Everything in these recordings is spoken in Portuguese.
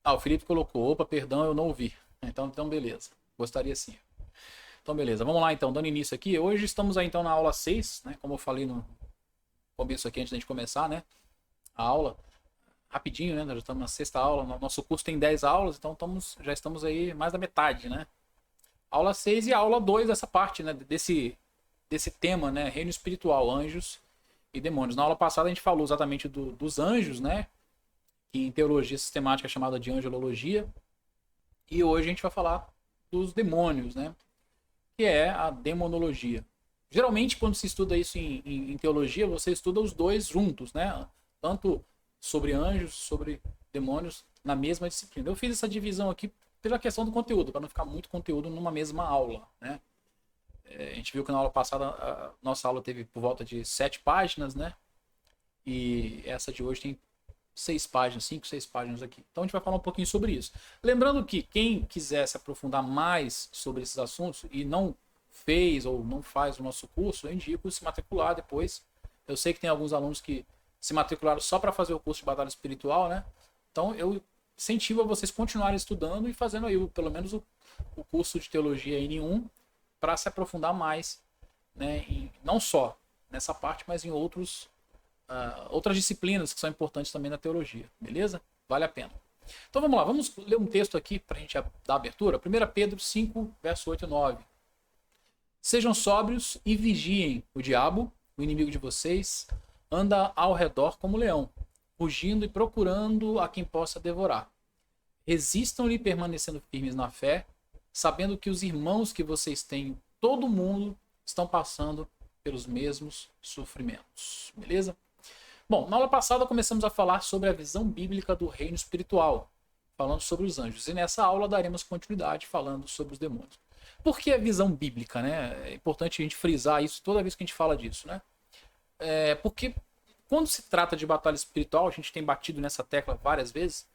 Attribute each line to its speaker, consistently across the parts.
Speaker 1: Ah, o Felipe colocou, opa, perdão, eu não ouvi. Então beleza. Gostaria sim. Então, beleza. Vamos lá, então, dando início aqui. Hoje estamos aí, então, na aula 6, né? Como eu falei no começo aqui, antes da gente começar, né? A aula. Rapidinho, né? Nós já estamos na sexta aula. Nosso curso tem 10 aulas, então já estamos aí mais da metade, né? Aula 6 e a aula 2 dessa parte, né? Desse tema, né? Reino espiritual, anjos e demônios. Na aula passada a gente falou exatamente dos anjos, né? Que em teologia sistemática é chamada de angelologia. E hoje a gente vai falar dos demônios, né? Que é a demonologia. Geralmente, quando se estuda isso em teologia, você estuda os dois juntos, né? Tanto sobre anjos, sobre demônios, na mesma disciplina. Eu fiz essa divisão aqui pela questão do conteúdo, para não ficar muito conteúdo numa mesma aula, né? A gente viu que na aula passada a nossa aula teve por volta de 7 páginas, né? E essa de hoje tem 6 páginas, 5, 6 páginas aqui. Então a gente vai falar um pouquinho sobre isso. Lembrando que quem quiser se aprofundar mais sobre esses assuntos e não fez ou não faz o nosso curso, eu indico se matricular depois. Eu sei que tem alguns alunos que se matricularam só para fazer o curso de batalha espiritual, né? Então eu incentivo a vocês continuarem estudando e fazendo aí pelo menos o curso de teologia N1 para se aprofundar mais, né? Não só nessa parte, mas em outras disciplinas que são importantes também na teologia, beleza? Vale a pena. Então vamos lá, vamos ler um texto aqui para a gente dar abertura. 1 Pedro 5, verso 8 e 9. Sejam sóbrios e vigiem. O diabo, o inimigo de vocês, anda ao redor como leão, rugindo e procurando a quem possa devorar. Resistam-lhe permanecendo firmes na fé, sabendo que os irmãos que vocês têm em todo o mundo estão passando pelos mesmos sofrimentos. Beleza? Bom, na aula passada começamos a falar sobre a visão bíblica do reino espiritual, falando sobre os anjos. E nessa aula daremos continuidade falando sobre os demônios. Por que a visão bíblica, né? É importante a gente frisar isso toda vez que a gente fala disso, né? Porque quando se trata de batalha espiritual, a gente tem batido nessa tecla várias vezes,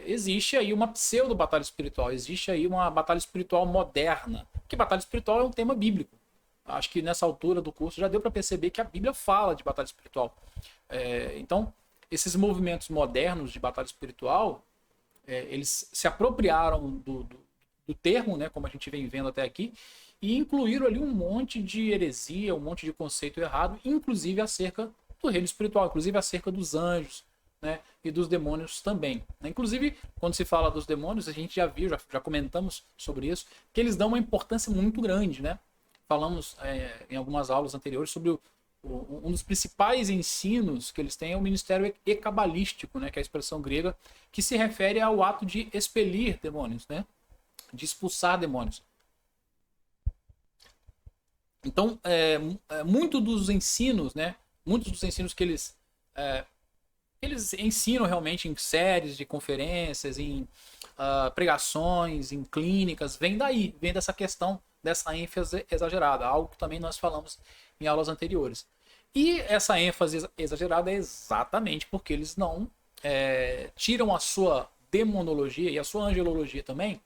Speaker 1: existe aí uma pseudo-batalha espiritual, existe aí uma batalha espiritual moderna, porque batalha espiritual é um tema bíblico. Acho que nessa altura do curso já deu para perceber que a Bíblia fala de batalha espiritual. Então, esses movimentos modernos de batalha espiritual, eles se apropriaram do termo, né, como a gente vem vendo até aqui, e incluíram ali um monte de heresia, um monte de conceito errado, inclusive acerca do reino espiritual, inclusive acerca dos anjos, né, e dos demônios também. Inclusive, quando se fala dos demônios, a gente já viu, já comentamos sobre isso, que eles dão uma importância muito grande, né? Falamos em algumas aulas anteriores sobre um dos principais ensinos que eles têm é o ministério ecabalístico, né, que é a expressão grega, que se refere ao ato de expelir demônios, né, de expulsar demônios. Então, muitos dos ensinos, né, muitos dos ensinos que eles ensinam realmente em séries de conferências, em pregações, em clínicas, vem daí, vem dessa questão, dessa ênfase exagerada, algo que também nós falamos em aulas anteriores. E essa ênfase exagerada é exatamente porque eles não tiram a sua demonologia e a sua angelologia também,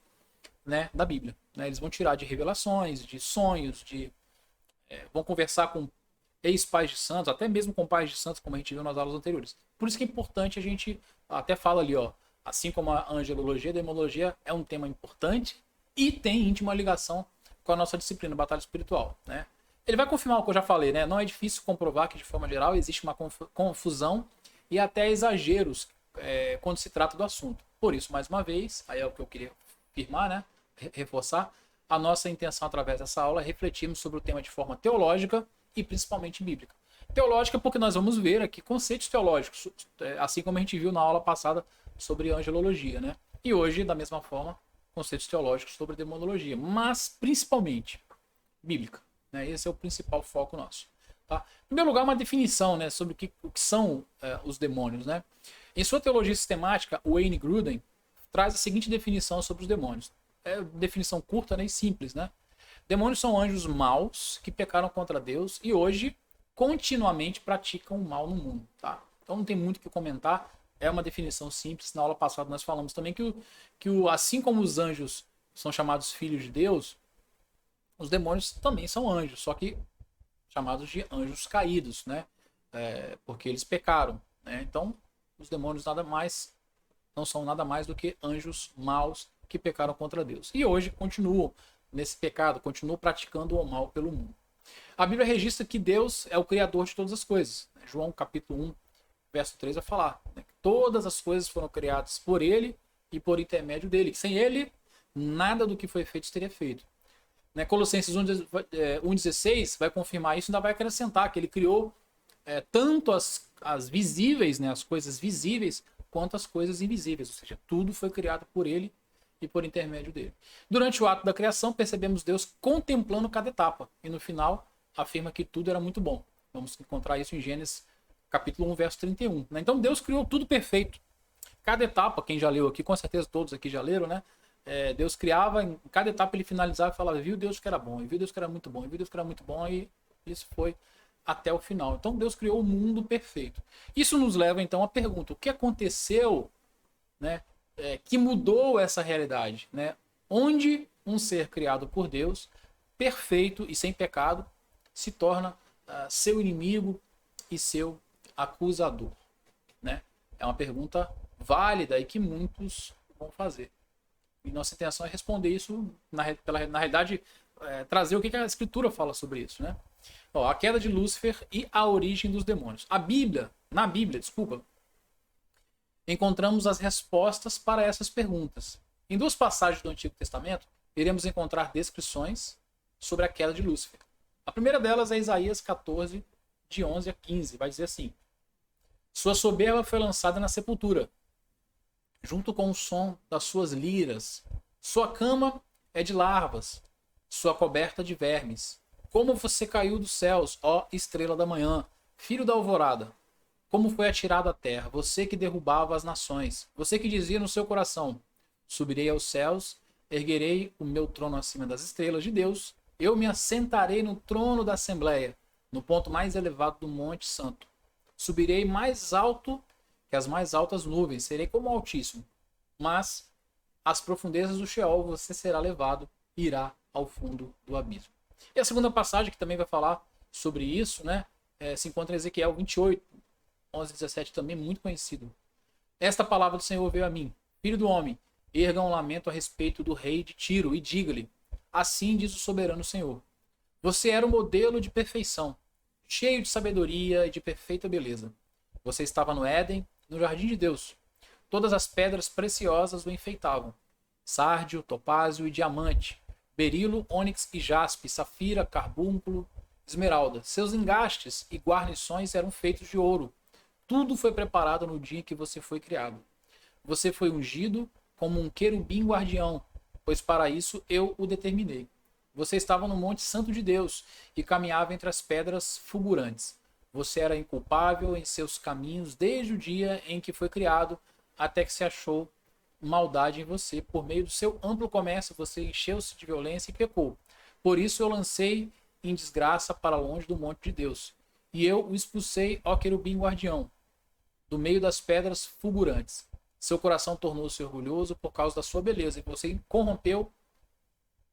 Speaker 1: né, da Bíblia. Né? Eles vão tirar de revelações, de sonhos, vão conversar com ex-pais de santos, até mesmo com pais de santos, como a gente viu nas aulas anteriores. Por isso que é importante a gente, até fala ali, ó, assim como a angelologia, a demonologia é um tema importante e tem íntima ligação com a nossa disciplina, batalha espiritual, né? Ele vai confirmar o que eu já falei, né? Não é difícil comprovar que, de forma geral, existe uma confusão e até exageros quando se trata do assunto. Por isso, mais uma vez, aí é o que eu queria afirmar, né? Reforçar, a nossa intenção através dessa aula é refletirmos sobre o tema de forma teológica e principalmente bíblica. Teológica porque nós vamos ver aqui conceitos teológicos, assim como a gente viu na aula passada sobre angelologia, né? E hoje, da mesma forma, conceitos teológicos sobre demonologia, mas principalmente bíblica. Né? Esse é o principal foco nosso. Tá? Em primeiro lugar, uma definição, né, sobre o que são os demônios. Né? Em sua teologia sistemática, Wayne Grudem traz a seguinte definição sobre os demônios. É definição curta, né, e simples. Né? Demônios são anjos maus que pecaram contra Deus e hoje continuamente praticam o mal no mundo. Tá? Então não tem muito o que comentar. É uma definição simples. Na aula passada nós falamos também que assim como os anjos são chamados filhos de Deus, os demônios também são anjos, só que chamados de anjos caídos, né? Porque eles pecaram. Né? Então, os demônios nada mais não são nada mais do que anjos maus que pecaram contra Deus. E hoje continuam nesse pecado, continuam praticando o mal pelo mundo. A Bíblia registra que Deus é o criador de todas as coisas. João capítulo 1, verso 3 vai falar, né, que todas as coisas foram criadas por ele e por intermédio dele. Sem ele, nada do que foi feito teria feito. Né, Colossenses 1,16 vai confirmar isso e ainda vai acrescentar que ele criou tanto as visíveis, né, as coisas visíveis, quanto as coisas invisíveis. Ou seja, tudo foi criado por ele e por intermédio dele. Durante o ato da criação, percebemos Deus contemplando cada etapa. E no final, afirma que tudo era muito bom. Vamos encontrar isso em Gênesis capítulo 1, verso 31. Né? Então Deus criou tudo perfeito. Cada etapa, quem já leu aqui, com certeza todos aqui já leram, né? Deus criava, em cada etapa ele finalizava e falava, viu Deus que era bom, e viu Deus que era muito bom, e viu Deus que era muito bom, e isso foi até o final. Então Deus criou o mundo perfeito. Isso nos leva então à pergunta, o que aconteceu, né, que mudou essa realidade? Né? Onde um ser criado por Deus, perfeito e sem pecado, se torna seu inimigo e seu acusador? Né? É uma pergunta válida e que muitos vão fazer. E nossa intenção é responder isso, na realidade, trazer o que a Escritura fala sobre isso. Né? Ó, a queda de Lúcifer e a origem dos demônios. Na Bíblia, encontramos as respostas para essas perguntas. Em duas passagens do Antigo Testamento, iremos encontrar descrições sobre a queda de Lúcifer. A primeira delas é Isaías 14, de 11 a 15. Vai dizer assim: sua soberba foi lançada na sepultura, junto com o som das suas liras. Sua cama é de larvas, sua coberta de vermes. Como você caiu dos céus, ó estrela da manhã, filho da alvorada. Como foi atirado à terra, você que derrubava as nações. Você que dizia no seu coração, subirei aos céus, erguerei o meu trono acima das estrelas de Deus. Eu me assentarei no trono da Assembleia, no ponto mais elevado do Monte Santo. Subirei mais alto que as mais altas nuvens, serei como o Altíssimo. Mas às profundezas do Sheol você será levado e irá ao fundo do abismo. E a segunda passagem que também vai falar sobre isso, né, se encontra em Ezequiel 28, 11 e 17, também muito conhecido. Esta palavra do Senhor veio a mim: filho do homem, erga um lamento a respeito do rei de Tiro e diga-lhe, assim diz o soberano Senhor, você era o modelo de perfeição, cheio de sabedoria e de perfeita beleza. Você estava no Éden, no jardim de Deus. Todas as pedras preciosas o enfeitavam: sárdio, topázio e diamante, berilo, ônix e jaspe, safira, carbúnculo, esmeralda. Seus engastes e guarnições eram feitos de ouro. Tudo foi preparado no dia em que você foi criado. Você foi ungido como um querubim guardião, pois para isso eu o determinei. Você estava no Monte Santo de Deus e caminhava entre as pedras fulgurantes. Você era inculpável em seus caminhos desde o dia em que foi criado, até que se achou maldade em você. Por meio do seu amplo comércio, você encheu-se de violência e pecou. Por isso eu lancei em desgraça para longe do monte de Deus. E eu o expulsei, ó querubim guardião, do meio das pedras fulgurantes. Seu coração tornou-se orgulhoso por causa da sua beleza, e você corrompeu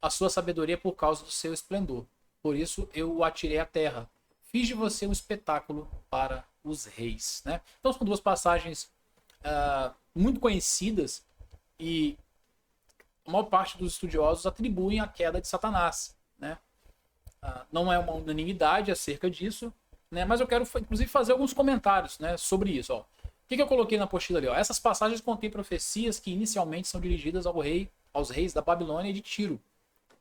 Speaker 1: a sua sabedoria por causa do seu esplendor. Por isso eu o atirei à terra. Fiz de você um espetáculo para os reis. Né? Então são duas passagens muito conhecidas e a maior parte dos estudiosos atribuem a queda de Satanás. Né? Não é uma unanimidade acerca disso, né? Mas eu quero inclusive fazer alguns comentários, né, sobre isso. Ó. O que eu coloquei na apostila ali? Ó? Essas passagens contêm profecias que inicialmente são dirigidas aos reis da Babilônia e de Tiro.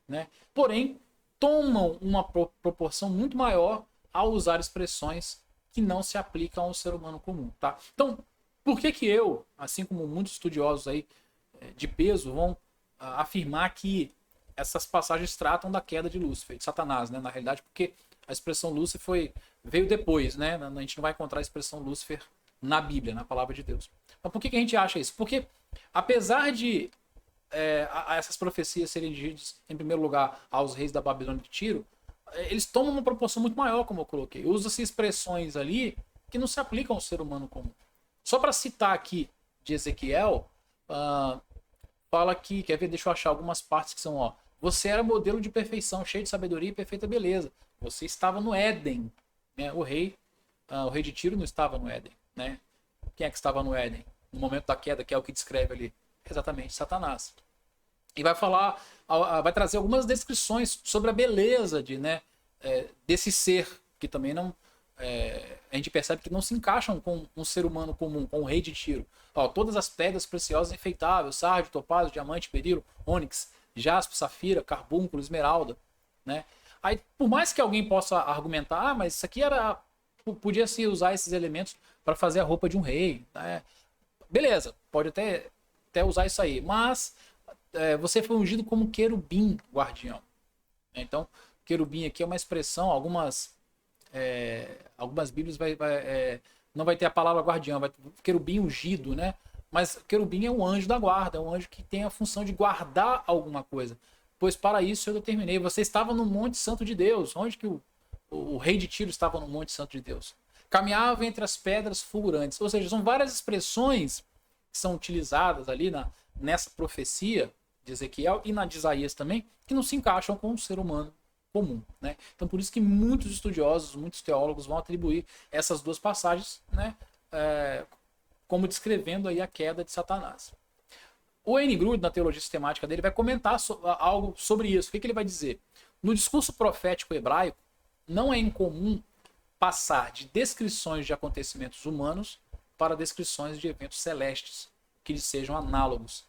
Speaker 1: Né? Porém, tomam uma proporção muito maior ao usar expressões que não se aplicam ao ser humano comum. Tá? Então, por que eu, assim como muitos estudiosos aí de peso, vão afirmar que essas passagens tratam da queda de Lúcifer, de Satanás, né? Na realidade, porque a expressão Lúcifer veio depois, né? A gente não vai encontrar a expressão Lúcifer na Bíblia, na palavra de Deus. Mas por que a gente acha isso? Porque, apesar de essas profecias serem dirigidas, em primeiro lugar, aos reis da Babilônia de Tiro, eles tomam uma proporção muito maior, como eu coloquei. Usa-se expressões ali que não se aplicam ao ser humano comum. Só para citar aqui de Ezequiel, fala que, quer ver, deixa eu achar algumas partes que são, ó, você era modelo de perfeição, cheio de sabedoria e perfeita beleza. Você estava no Éden. Né? O rei de Tiro não estava no Éden. Né? Quem é que estava no Éden? no momento da queda, que é o que descreve ali exatamente Satanás. E vai falar, vai trazer algumas descrições sobre a beleza desse ser, que também não. A gente percebe que não se encaixam com um ser humano comum, com um rei de Tiro. Ó, todas as pedras preciosas e enfeitáveis, sardio, topázio, diamante, berilo, ônix, jaspe, safira, carbúnculo, esmeralda, né? Aí, por mais que alguém possa argumentar, mas isso aqui podia se usar esses elementos para fazer a roupa de um rei, né? Beleza, pode até usar isso aí, mas você foi ungido como querubim guardião. Então, querubim aqui é uma expressão, algumas Bíblias não vai ter a palavra guardião, vai ter querubim ungido, né? Mas querubim é um anjo da guarda, é um anjo que tem a função de guardar alguma coisa. Pois para isso eu determinei. Você estava no Monte Santo de Deus. Onde que o rei de Tiro estava no Monte Santo de Deus? Caminhava entre as pedras fulgurantes. Ou seja, são várias expressões que são utilizadas ali nessa profecia de Ezequiel e na de Isaías também, que não se encaixam com o ser humano comum, né? Então por isso que muitos estudiosos, muitos teólogos vão atribuir essas duas passagens, né, como descrevendo aí a queda de Satanás. O Wayne Grudem, na teologia sistemática dele, vai comentar algo sobre isso. O que ele vai dizer? No discurso profético hebraico, não é incomum passar de descrições de acontecimentos humanos para descrições de eventos celestes, que lhes sejam análogos,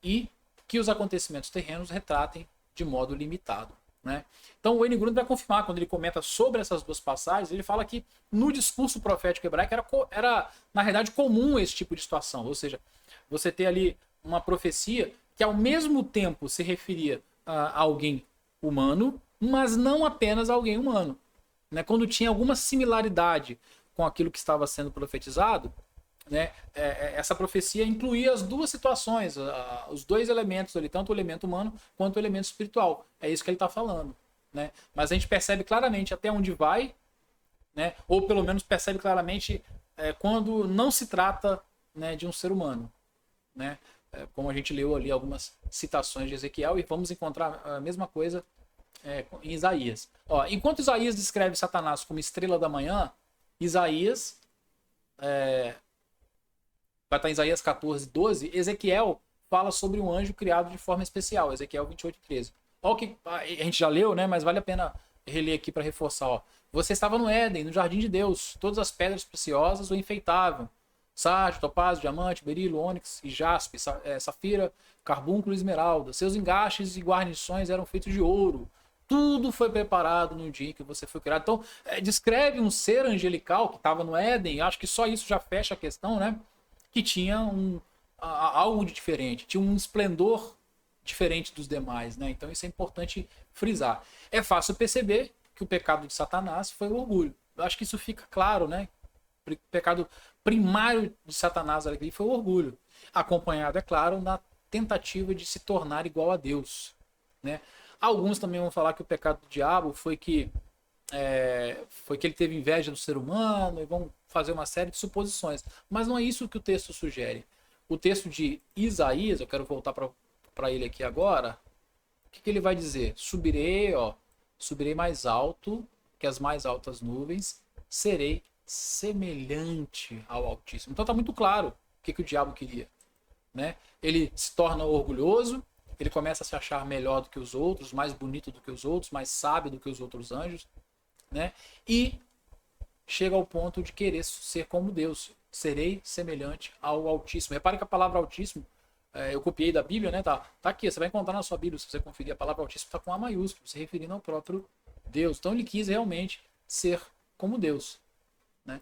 Speaker 1: e que os acontecimentos terrenos retratem de modo limitado, né? Então o Wayne Grudem vai confirmar, quando ele comenta sobre essas duas passagens, ele fala que no discurso profético hebraico era na realidade comum esse tipo de situação, ou seja, você ter ali uma profecia que ao mesmo tempo se referia a alguém humano, mas não apenas a alguém humano, né? Quando tinha alguma similaridade com aquilo que estava sendo profetizado, né? Essa profecia incluía as duas situações, os dois elementos ali, tanto o elemento humano quanto o elemento espiritual. É isso que ele está falando, né? Mas a gente percebe claramente até onde vai, né? Ou pelo menos percebe claramente quando não se trata, né, de um ser humano, né? Como a gente leu ali algumas citações de Ezequiel, e vamos encontrar a mesma coisa em Isaías. Ó, enquanto Isaías descreve Satanás como estrela da manhã, Isaías vai estar em Isaías 14, 12, Ezequiel fala sobre um anjo criado de forma especial, Ezequiel 28, 13. Olha o que a gente já leu, né? Mas vale a pena reler aqui para reforçar. Ó. Você estava no Éden, no jardim de Deus, todas as pedras preciosas o enfeitavam. Sardio, topázio, diamante, berilo, ônix e jaspe, safira, carbúnculo e esmeralda. Seus engastes e guarnições eram feitos de ouro. Tudo foi preparado no dia em que você foi criado. Então, descreve um ser angelical que estava no Éden. Acho que só isso já fecha a questão, né? Que tinha algo de diferente, tinha um esplendor diferente dos demais, né? Então isso é importante frisar. É fácil perceber que o pecado de Satanás foi o orgulho. Eu acho que isso fica claro, né? O pecado primário de Satanás ali foi o orgulho, acompanhado, é claro, na tentativa de se tornar igual a Deus, né? Alguns também vão falar que o pecado do diabo foi que ele teve inveja do ser humano, e vão fazer uma série de suposições. Mas não é isso que o texto sugere. O texto de Isaías, eu quero voltar para ele aqui agora. O que ele vai dizer? Subirei mais alto que as mais altas nuvens, serei semelhante ao Altíssimo. Então está muito claro o que o diabo queria, né? Ele se torna orgulhoso, ele começa a se achar melhor do que os outros, mais bonito do que os outros, mais sábio do que os outros anjos, né? E chega ao ponto de querer ser como Deus. Serei semelhante ao Altíssimo. Repare que a palavra Altíssimo, eu copiei da Bíblia, né? Tá aqui, você vai encontrar na sua Bíblia, se você conferir, a palavra Altíssimo está com A maiúsculo, se referindo ao próprio Deus. Então ele quis realmente ser como Deus, né?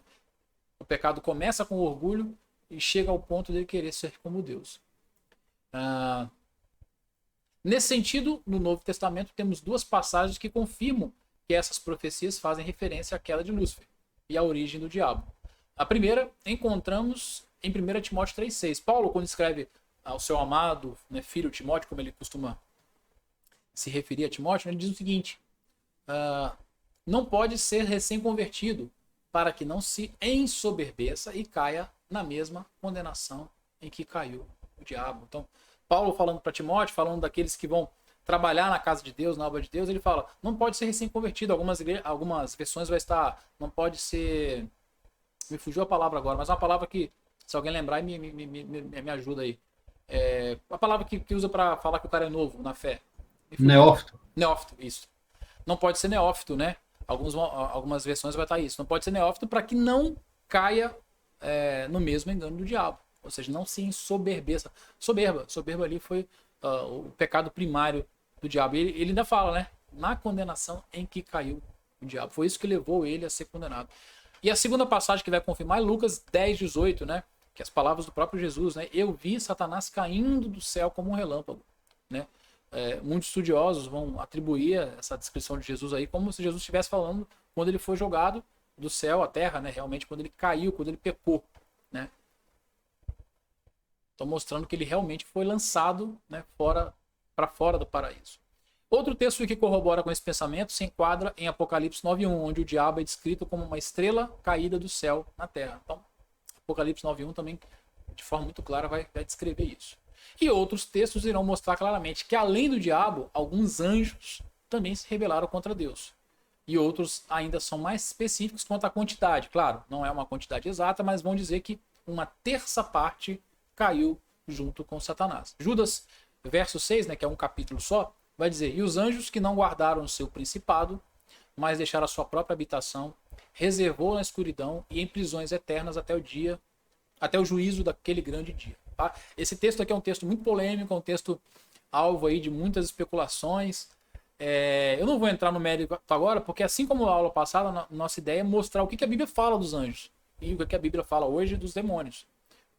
Speaker 1: O pecado começa com orgulho e chega ao ponto de ele querer ser como Deus. Nesse sentido, no Novo Testamento temos duas passagens que confirmam que essas profecias fazem referência à queda de Lúcifer e à origem do diabo. A primeira encontramos em 1 Timóteo 3,6. Paulo, quando escreve ao seu amado, né, filho Timóteo, como ele costuma se referir a Timóteo, ele diz o seguinte: não pode ser recém-convertido, para que não se ensoberbeça e caia na mesma condenação em que caiu o diabo. Então, Paulo falando para Timóteo, falando daqueles que vão trabalhar na casa de Deus, na obra de Deus, ele fala, não pode ser recém-convertido. Algumas versões vai estar, não pode ser, me fugiu a palavra agora, mas é uma palavra que Se alguém lembrar, me ajuda aí. A palavra que usa para falar que o cara é novo na fé.
Speaker 2: Neófito.
Speaker 1: Neófito, isso. Não pode ser neófito, né? Algumas versões vai estar isso. Não pode ser neófito para que não caia no mesmo engano do diabo. Ou seja, não se ensoberbeça. Soberba ali foi o pecado primário do diabo. E ele ainda fala, né? Na condenação em que caiu o diabo. Foi isso que levou ele a ser condenado. E a segunda passagem que vai confirmar é Lucas 10:18, né? Que as palavras do próprio Jesus, né? Eu vi Satanás caindo do céu como um relâmpago, né? Muitos estudiosos vão atribuir essa descrição de Jesus aí como se Jesus estivesse falando quando ele foi jogado do céu à terra, né? Realmente quando ele caiu, quando ele pecou, né? Estão mostrando que ele realmente foi lançado, né, para fora do paraíso. Outro texto que corrobora com esse pensamento se enquadra em Apocalipse 9:1, onde o diabo é descrito como uma estrela caída do céu na terra. Então, Apocalipse 9:1 também, de forma muito clara, vai descrever isso. E outros textos irão mostrar claramente que, além do diabo, alguns anjos também se rebelaram contra Deus. E outros ainda são mais específicos quanto à quantidade. Claro, não é uma quantidade exata, mas vão dizer que uma terça parte caiu junto com Satanás. Judas, verso 6, né, que é um capítulo só, vai dizer: e os anjos que não guardaram o seu principado, mas deixaram a sua própria habitação, reservou na escuridão e em prisões eternas até o juízo daquele grande dia. Tá? Esse texto aqui é um texto muito polêmico, é um texto alvo aí de muitas especulações. Eu não vou entrar no mérito agora, porque assim como a aula passada, nossa ideia é mostrar o que a Bíblia fala dos anjos e o que a Bíblia fala hoje dos demônios.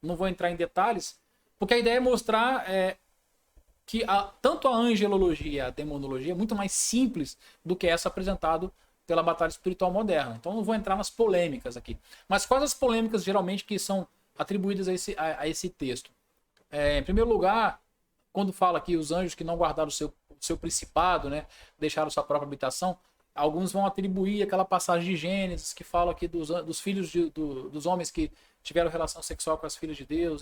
Speaker 1: Não vou entrar em detalhes, porque a ideia é mostrar que tanto a angelologia e a demonologia é muito mais simples do que essa apresentado pela batalha espiritual moderna. Então não vou entrar nas polêmicas aqui. Mas quais as polêmicas geralmente que são atribuídas a esse texto? Em primeiro lugar, quando fala que os anjos que não guardaram o seu principado, né, deixaram sua própria habitação, alguns vão atribuir aquela passagem de Gênesis que fala aqui dos filhos dos homens que tiveram relação sexual com as filhas de Deus.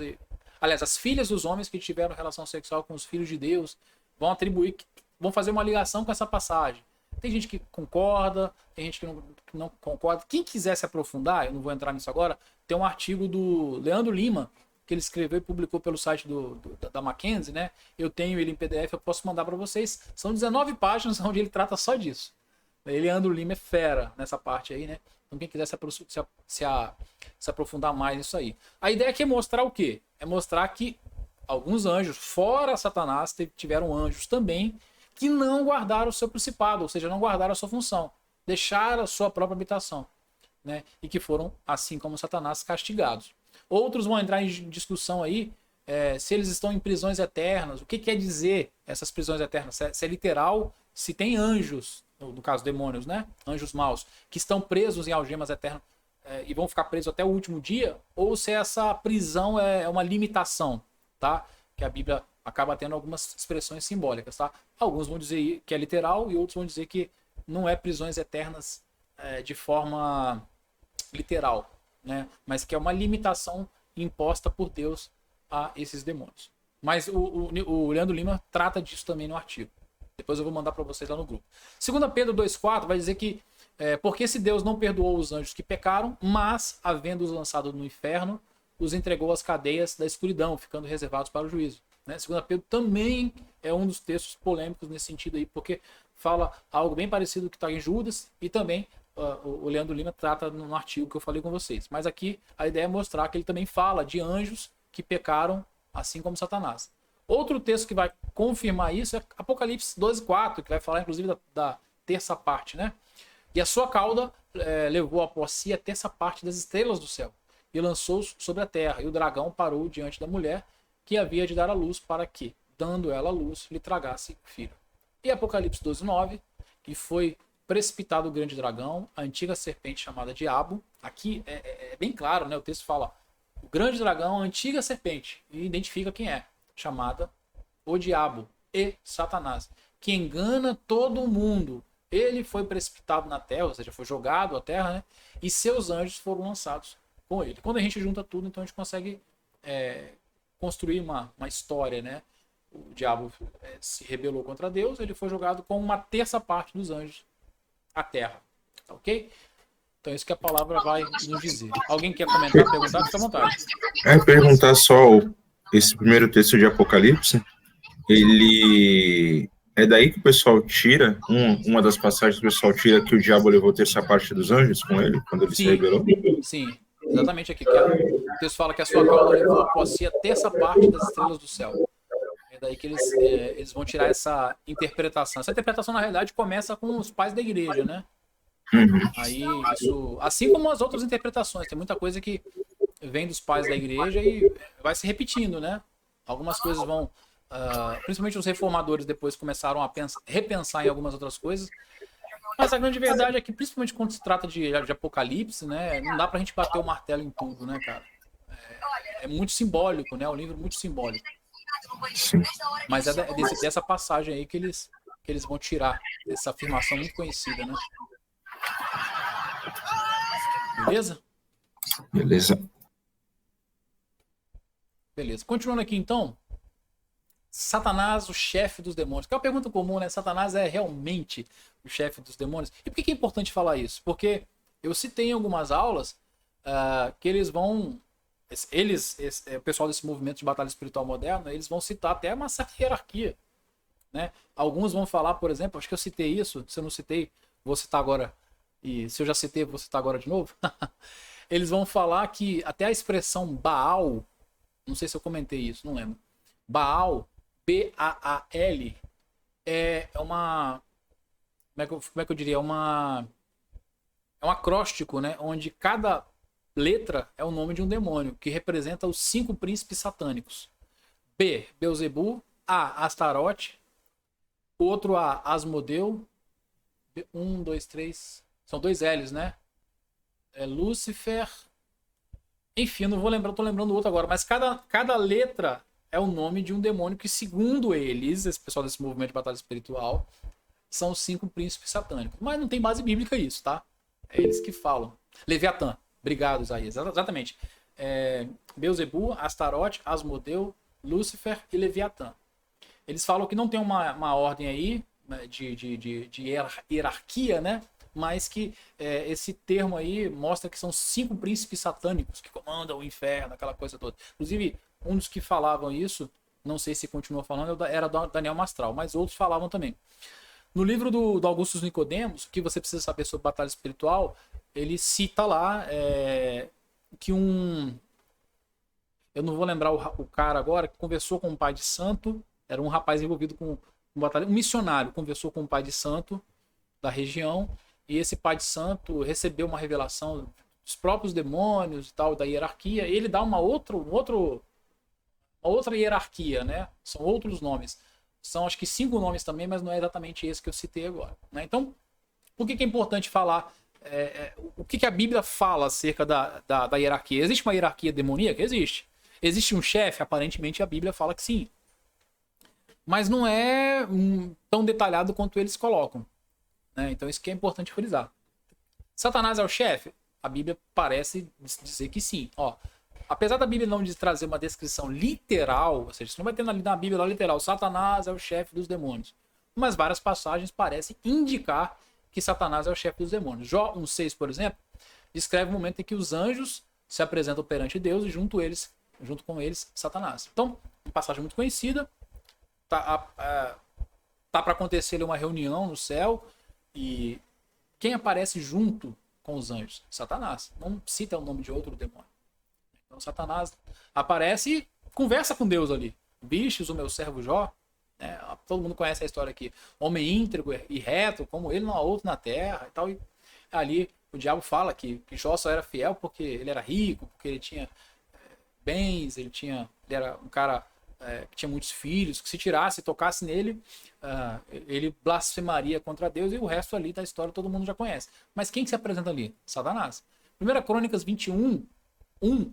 Speaker 1: Aliás, as filhas dos homens que tiveram relação sexual com os filhos de Deus vão atribuir, vão fazer uma ligação com essa passagem. Tem gente que concorda, tem gente que não concorda. Quem quiser se aprofundar, eu não vou entrar nisso agora, tem um artigo do Leandro Lima, que ele escreveu e publicou pelo site da Mackenzie, né? Eu tenho ele em PDF, eu posso mandar para vocês. São 19 páginas onde ele trata só disso. Leandro Lima é fera nessa parte aí, né? Então quem quiser se aprofundar mais nisso aí. A ideia aqui é mostrar o quê? É mostrar que alguns anjos, fora Satanás, tiveram anjos também que não guardaram o seu principado, ou seja, não guardaram a sua função, deixaram a sua própria habitação, né? E que foram, assim como Satanás, castigados. Outros vão entrar em discussão aí se eles estão em prisões eternas, o que quer dizer essas prisões eternas, se é literal, se tem anjos, no caso demônios, né? Anjos maus, que estão presos em algemas eternas e vão ficar presos até o último dia, ou se essa prisão é uma limitação, tá? Que a Bíblia acaba tendo algumas expressões simbólicas, tá? Alguns vão dizer que é literal e outros vão dizer que não é prisões eternas de forma literal, né? Mas que é uma limitação imposta por Deus a esses demônios. Mas o Leandro Lima trata disso também no artigo. Depois eu vou mandar para vocês lá no grupo. 2 Pedro 2,4 vai dizer que porque se Deus não perdoou os anjos que pecaram, mas, havendo-os lançado no inferno, os entregou às cadeias da escuridão, ficando reservados para o juízo. Né? 2 Pedro também é um dos textos polêmicos nesse sentido aí, porque fala algo bem parecido que está em Judas e também o Leandro Lima trata no artigo que eu falei com vocês. Mas aqui a ideia é mostrar que ele também fala de anjos que pecaram assim como Satanás. Outro texto que vai confirmar isso é Apocalipse 12:4, que vai falar inclusive da terça parte, né? E a sua cauda levou após si a terça parte das estrelas do céu e lançou-os sobre a terra. E o dragão parou diante da mulher que havia de dar à luz para que, dando ela à luz, lhe tragasse filho. E Apocalipse 12:9, que foi precipitado o grande dragão, a antiga serpente chamada Diabo. Aqui é bem claro, né? O texto fala o grande dragão, a antiga serpente, e identifica quem é, chamada o Diabo e Satanás, que engana todo mundo. Ele foi precipitado na terra, ou seja, foi jogado à terra, né? E seus anjos foram lançados com ele. Quando a gente junta tudo, então a gente consegue construir uma história, né? O diabo se rebelou contra Deus, ele foi jogado com uma terça parte dos anjos à terra, tá ok? Então, isso que a palavra vai nos dizer. Alguém quer comentar, perguntar? Fica à vontade.
Speaker 2: Perguntar só esse primeiro texto de Apocalipse, ele é daí que o pessoal tira, uma das passagens que o pessoal tira que o diabo levou a terceira parte dos anjos com ele, quando ele se
Speaker 1: Sim,
Speaker 2: rebelou?
Speaker 1: sim. Exatamente aqui. O texto fala que a sua cauda levou após si a terça parte das estrelas do céu. É daí que eles vão tirar essa interpretação. Essa interpretação, na realidade, começa com os pais da igreja, né? Aí, isso... Assim como as outras interpretações. Tem muita coisa que vem dos pais da igreja e vai se repetindo, né? Algumas coisas vão... principalmente os reformadores depois começaram a repensar em algumas outras coisas. Mas a grande verdade é que, principalmente quando se trata de Apocalipse, né? Não dá pra gente bater o martelo em tudo, né, cara? É muito simbólico, né? O livro é muito simbólico.
Speaker 2: Sim.
Speaker 1: Mas é dessa passagem aí que eles vão tirar essa afirmação muito conhecida, né? Beleza?
Speaker 2: Beleza.
Speaker 1: Beleza. Continuando aqui, então. Satanás, o chefe dos demônios. Que é uma pergunta comum, né? Satanás é realmente o chefe dos demônios? E por que é importante falar isso? Porque eu citei em algumas aulas que eles vão... o pessoal desse movimento de batalha espiritual moderna, eles vão citar até uma certa hierarquia, né? Alguns vão falar, por exemplo, acho que eu citei isso, se eu não citei, vou citar agora, e se eu já citei, vou citar agora de novo. Eles vão falar que até a expressão Baal, não sei se eu comentei isso, não lembro. Baal, B-A-A-L, é uma... Como é que eu diria? É um acróstico, né? Onde cada letra é o nome de um demônio, que representa os 5 príncipes satânicos. B, Beelzebu. A, Astarote. Outro A, Asmodeu. 1, 2, 3... São 2 L's, né? É Lúcifer. Enfim, eu não vou lembrar, tô lembrando o outro agora. Mas cada letra é o nome de um demônio que, segundo eles, esse pessoal desse movimento de batalha espiritual, são os 5 príncipes satânicos. Mas não tem base bíblica isso, tá? É eles que falam. Leviatã. Obrigado, Isaías. Exatamente. Beelzebu, Astarote, Asmodeu, Lúcifer e Leviatã. Eles falam que não tem uma ordem aí, né, de hierarquia, né? Mas que esse termo aí mostra que são 5 príncipes satânicos que comandam o inferno, aquela coisa toda. Inclusive, um dos que falavam isso, não sei se continua falando, era Daniel Mastral, mas outros falavam também. No livro do Augustus Nicodemos, o que você precisa saber sobre batalha espiritual, ele cita lá que eu não vou lembrar o cara agora, que conversou com um pai de santo, era um rapaz envolvido com batalha, um missionário, conversou com um pai de santo da região, e esse pai de santo recebeu uma revelação dos próprios demônios e tal, da hierarquia, e ele dá uma outra hierarquia, né? São outros nomes. São acho que 5 nomes também, mas não é exatamente esse que eu citei agora, né? Então, por que é importante falar o que a Bíblia fala acerca da hierarquia? Existe uma hierarquia demoníaca? Existe. Existe um chefe? Aparentemente a Bíblia fala que sim. Mas não é tão detalhado quanto eles colocam, né? Então isso que é importante frisar. Satanás é o chefe? A Bíblia parece dizer que sim. Ó, apesar da Bíblia não trazer uma descrição literal, ou seja, você não vai ter na Bíblia lá literal, Satanás é o chefe dos demônios. Mas várias passagens parecem indicar que Satanás é o chefe dos demônios. Jó 1,6, por exemplo, descreve o momento em que os anjos se apresentam perante Deus e junto com eles, Satanás. Então, uma passagem muito conhecida. Tá para acontecer ali uma reunião no céu e quem aparece junto com os anjos? Satanás. Não cita o nome de outro demônio. Então Satanás aparece e conversa com Deus ali. Bichos, o meu servo Jó. Né? Todo mundo conhece a história aqui. Homem íntegro e reto, como ele não há outro na terra e tal. E ali o diabo fala que Jó só era fiel porque ele era rico, porque ele tinha bens, ele era um cara que tinha muitos filhos, que se tirasse, tocasse nele, ele blasfemaria contra Deus, e o resto ali da história todo mundo já conhece. Mas quem que se apresenta ali? Satanás. 1 Crônicas 21:1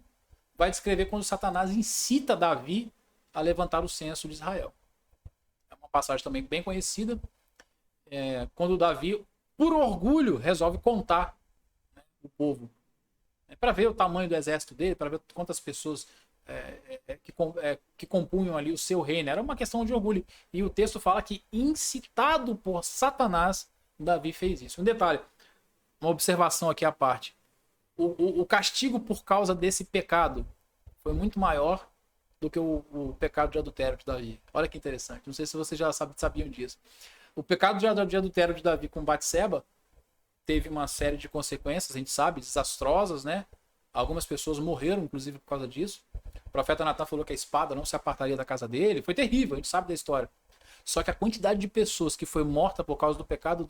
Speaker 1: vai descrever quando Satanás incita Davi a levantar o censo de Israel. É uma passagem também bem conhecida, quando Davi, por orgulho, resolve contar, né, o povo, para ver o tamanho do exército dele, para ver quantas pessoas que compunham ali o seu reino. Era uma questão de orgulho. E o texto fala que, incitado por Satanás, Davi fez isso. Um detalhe, uma observação aqui à parte. O castigo por causa desse pecado foi muito maior do que o pecado de adultério de Davi. Olha que interessante. Não sei se vocês já sabiam disso. O pecado de adultério de Davi com Batseba teve uma série de consequências, a gente sabe, desastrosas, né? Algumas pessoas morreram, inclusive, por causa disso. O profeta Natan falou que a espada não se apartaria da casa dele. Foi terrível, a gente sabe da história. Só que a quantidade de pessoas que foi morta por causa do pecado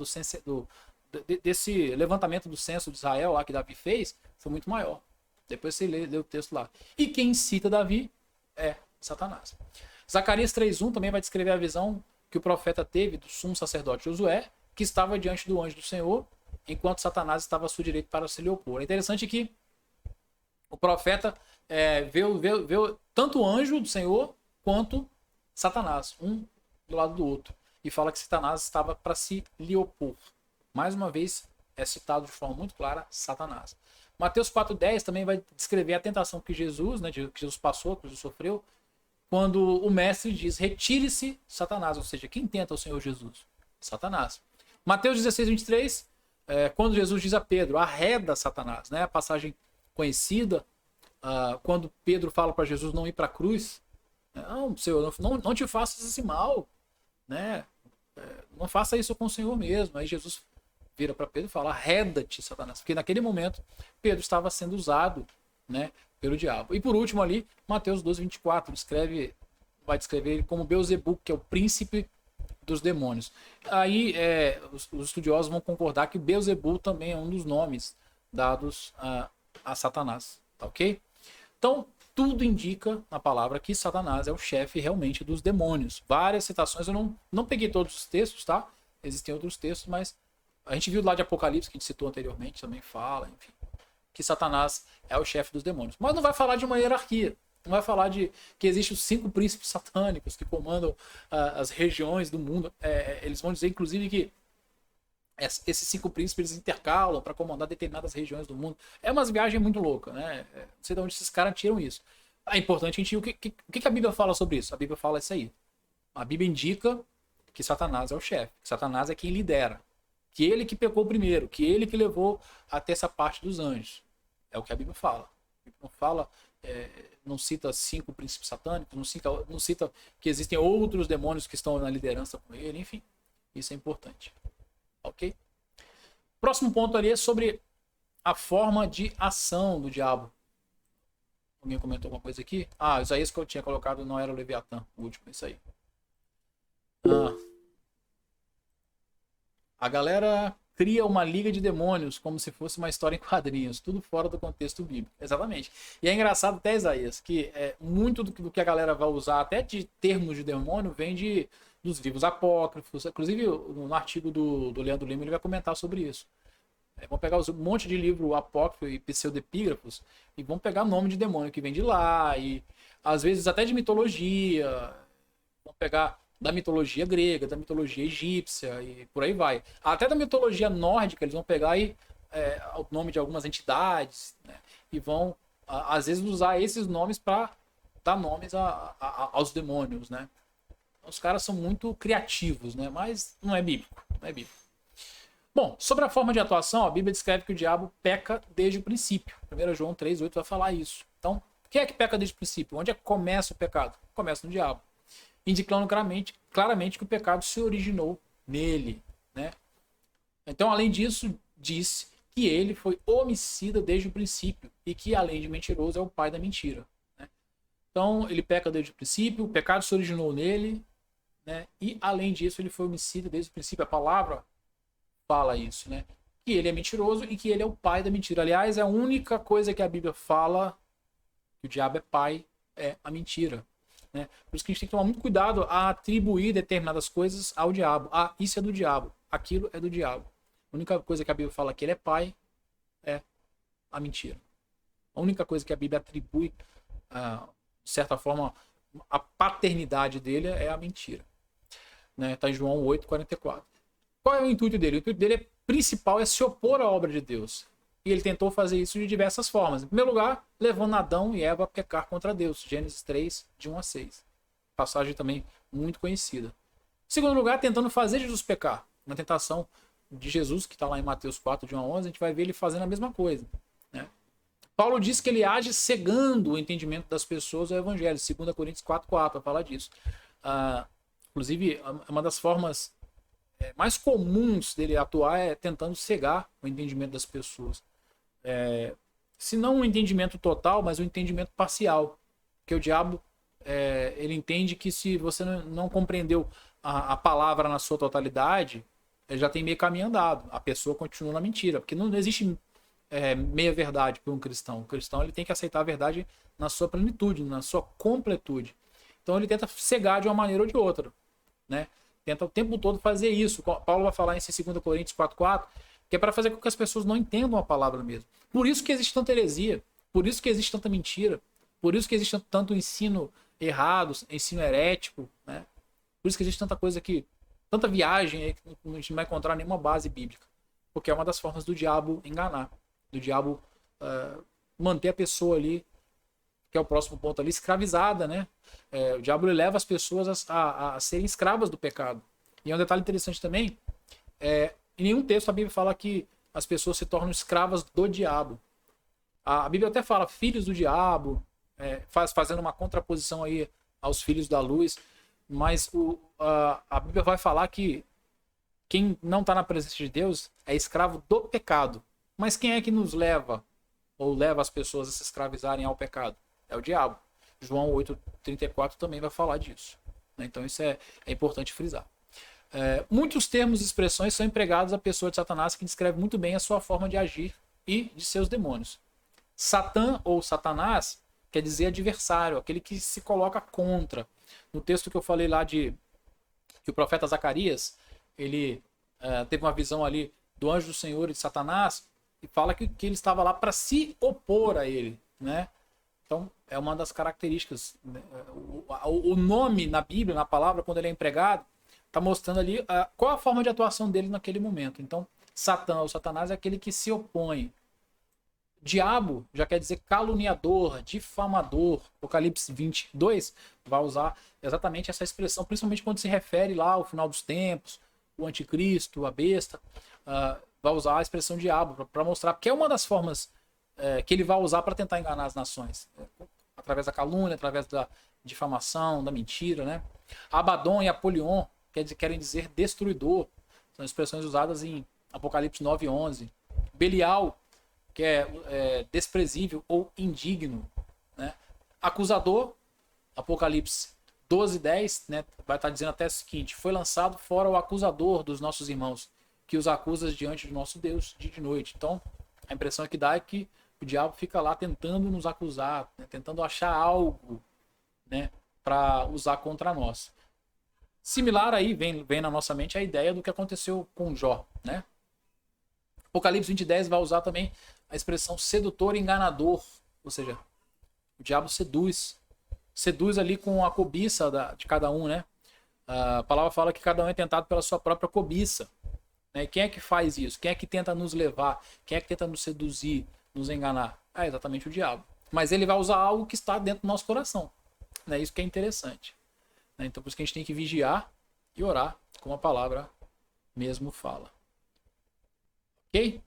Speaker 1: desse levantamento do censo de Israel lá que Davi fez foi muito maior. Depois você lê o texto lá. E quem cita Davi é Satanás. Zacarias 3:1 também vai descrever a visão que o profeta teve do sumo sacerdote Josué, que estava diante do anjo do Senhor, enquanto Satanás estava à sua direita para se lhe opor. É interessante que o profeta vê tanto o anjo do Senhor quanto Satanás, um do lado do outro, e fala que Satanás estava para se lhe opor. Mais uma vez, é citado de forma muito clara Satanás. Mateus 4:10 também vai descrever a tentação que Jesus, né, que Jesus passou, que Jesus sofreu, quando o mestre diz, retire-se Satanás, ou seja, quem tenta o Senhor Jesus? Satanás. Mateus 16:23, quando Jesus diz a Pedro, arreda Satanás, né, a passagem conhecida, quando Pedro fala para Jesus não ir para a cruz, não, Senhor, não te faças esse mal, né, não faça isso com o Senhor mesmo. Aí Jesus vira para Pedro e fala, arreda-te, Satanás, porque naquele momento Pedro estava sendo usado, né, pelo diabo. E por último ali, Mateus 12:24 vai descrever ele como Beelzebub, que é o príncipe dos demônios. Aí os estudiosos vão concordar que Beelzebub também é um dos nomes dados a Satanás, tá ok? Então, tudo indica na palavra que Satanás é o chefe realmente dos demônios. Várias citações, eu não peguei todos os textos, tá? Existem outros textos, mas a gente viu lá de Apocalipse, que a gente citou anteriormente, também fala, enfim, que Satanás é o chefe dos demônios. Mas não vai falar de uma hierarquia. Não vai falar de que existem os 5 príncipes satânicos que comandam as regiões do mundo. Eles vão dizer, inclusive, que esses 5 príncipes eles intercalam para comandar determinadas regiões do mundo. É umas viagens muito loucas, né? Não sei de onde esses caras tiram isso. É importante a gente ver o que a Bíblia fala sobre isso. A Bíblia fala isso aí. A Bíblia indica que Satanás é o chefe, que Satanás é quem lidera, que ele que pecou primeiro, que ele que levou até essa parte dos anjos. É o que a Bíblia fala. A Bíblia não fala, não cita 5 príncipes satânicos, não cita que existem outros demônios que estão na liderança com ele, enfim. Isso é importante. Ok? Próximo ponto ali é sobre a forma de ação do diabo. Alguém comentou alguma coisa aqui? Isaías que eu tinha colocado não era o Leviatã, o último, isso aí. A galera cria uma liga de demônios como se fosse uma história em quadrinhos, tudo fora do contexto bíblico. Exatamente. E é engraçado até, Isaías, que muito do que a galera vai usar, até de termos de demônio, vem dos livros apócrifos. Inclusive, no artigo do Leandro Lima, ele vai comentar sobre isso. Vão pegar um monte de livro apócrifo e pseudepígrafos e vão pegar nome de demônio que vem de lá, e às vezes até de mitologia. Vão pegar da mitologia grega, da mitologia egípcia e por aí vai. Até da mitologia nórdica, eles vão pegar aí o nome de algumas entidades, né, e vão, às vezes, usar esses nomes para dar nomes aos demônios, né? Os caras são muito criativos, né? Mas não é bíblico, não é bíblico. Bom, sobre a forma de atuação, a Bíblia descreve que o diabo peca desde o princípio. 1 João 3:8 vai falar isso. Então, quem é que peca desde o princípio? Onde é que começa o pecado? Começa no diabo. Indicando claramente que o pecado se originou nele, né? Então, além disso, diz que ele foi homicida desde o princípio e que, além de mentiroso, é o pai da mentira, né? Então, ele peca desde o princípio, o pecado se originou nele, né? E, além disso, ele foi homicida desde o princípio. A palavra fala isso, né? Que ele é mentiroso e que ele é o pai da mentira. Aliás, é a única coisa que a Bíblia fala que o diabo é pai, é a mentira. Né? Por isso que a gente tem que tomar muito cuidado a atribuir determinadas coisas ao diabo. Isso é do diabo, aquilo é do diabo. A única coisa que a Bíblia fala que ele é pai é a mentira. A única coisa que a Bíblia atribui, de certa forma, a paternidade dele é a mentira. Né? Está em João 8:44. Qual é o intuito dele? O intuito dele principal é se opor à obra de Deus. E ele tentou fazer isso de diversas formas. Em primeiro lugar, levando Adão e Eva a pecar contra Deus. Gênesis 3, de 1 a 6. Passagem também muito conhecida. Em segundo lugar, tentando fazer Jesus pecar. Uma tentação de Jesus, que está lá em Mateus 4, de 1 a 11, a gente vai ver ele fazendo a mesma coisa, né? Paulo diz que ele age cegando o entendimento das pessoas ao evangelho, 2 Coríntios 4:4, vai falar disso. Inclusive, uma das formas mais comuns dele atuar é tentando cegar o entendimento das pessoas. Se não um entendimento total, mas um entendimento parcial. Porque o diabo, ele entende que se você não compreendeu a palavra na sua totalidade, ele já tem meio caminho andado. A pessoa continua na mentira. Porque não existe meia verdade para um cristão. O cristão ele tem que aceitar a verdade na sua plenitude, na sua completude. Então ele tenta cegar de uma maneira ou de outra, né? Tenta o tempo todo fazer isso. Paulo vai falar em 2 Coríntios 4:4, que é para fazer com que as pessoas não entendam a palavra mesmo. Por isso que existe tanta heresia, por isso que existe tanta mentira, por isso que existe tanto ensino errado, ensino herético, né? Por isso que existe tanta coisa aqui, tanta viagem aí que a gente não vai encontrar nenhuma base bíblica. Porque é uma das formas do diabo enganar, do diabo manter a pessoa ali, que é o próximo ponto ali, escravizada, né? O diabo leva as pessoas a serem escravas do pecado. E é um detalhe interessante também, em nenhum texto a Bíblia fala que as pessoas se tornam escravas do diabo. A Bíblia até fala filhos do diabo, fazendo uma contraposição aí aos filhos da luz, mas a Bíblia vai falar que quem não está na presença de Deus é escravo do pecado. Mas quem é que nos leva, ou leva as pessoas a se escravizarem ao pecado? É o diabo. João 8,34 também vai falar disso. Então isso é importante frisar. Muitos termos e expressões são empregados à pessoa de Satanás, que descreve muito bem a sua forma de agir e de seus demônios. Satã ou Satanás quer dizer adversário, aquele que se coloca contra. No texto que eu falei lá que o profeta Zacarias, ele teve uma visão ali do anjo do Senhor e de Satanás, e fala que ele estava lá para se opor a ele, né? Então, é uma das características. Né? O nome na Bíblia, na palavra, quando ele é empregado, está mostrando ali qual a forma de atuação dele naquele momento. Então, Satã ou Satanás é aquele que se opõe. Diabo já quer dizer caluniador, difamador. Apocalipse 22 vai usar exatamente essa expressão, principalmente quando se refere lá ao final dos tempos, o anticristo, a besta, vai usar a expressão diabo para mostrar, porque é uma das formas que ele vai usar para tentar enganar as nações, através da calúnia, através da difamação, da mentira, né? Abaddon e Apolion querem dizer destruidor, são expressões usadas em Apocalipse 9:11. Belial, que é desprezível ou indigno, né? Acusador, Apocalipse 12:10, né? Vai estar dizendo até o seguinte: foi lançado fora o acusador dos nossos irmãos, que os acusa diante do nosso Deus dia e de noite. Então, a impressão que dá é que o diabo fica lá tentando nos acusar, né? Tentando achar algo, né? Para usar contra nós. Similar aí, vem na nossa mente a ideia do que aconteceu com Jó, né? Apocalipse 20:10 vai usar também a expressão sedutor e enganador, ou seja, o diabo seduz ali com a cobiça de cada um, né? A palavra fala que cada um é tentado pela sua própria cobiça, né? Quem é que faz isso? Quem é que tenta nos levar? Quem é que tenta nos seduzir, nos enganar? É exatamente o diabo. Mas ele vai usar algo que está dentro do nosso coração, né? Isso que é interessante, né? Então por isso que a gente tem que vigiar e orar, como a palavra mesmo fala. Ok?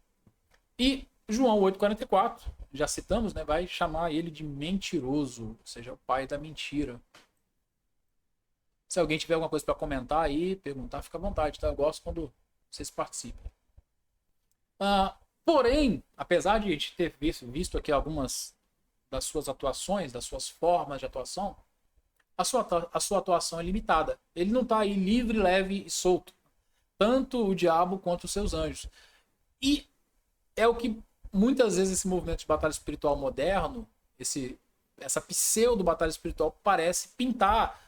Speaker 1: E João 8,44, já citamos, né? Vai chamar ele de mentiroso, ou seja, o pai da mentira. Se alguém tiver alguma coisa para comentar aí, perguntar, fica à vontade, tá? Eu gosto quando vocês participam. Porém, apesar de a gente ter visto aqui algumas das suas atuações, das suas formas de atuação, a sua atuação é limitada. Ele não está aí livre, leve e solto. Tanto o diabo quanto os seus anjos. E é o que muitas vezes esse movimento de batalha espiritual moderno, essa pseudo batalha espiritual, parece pintar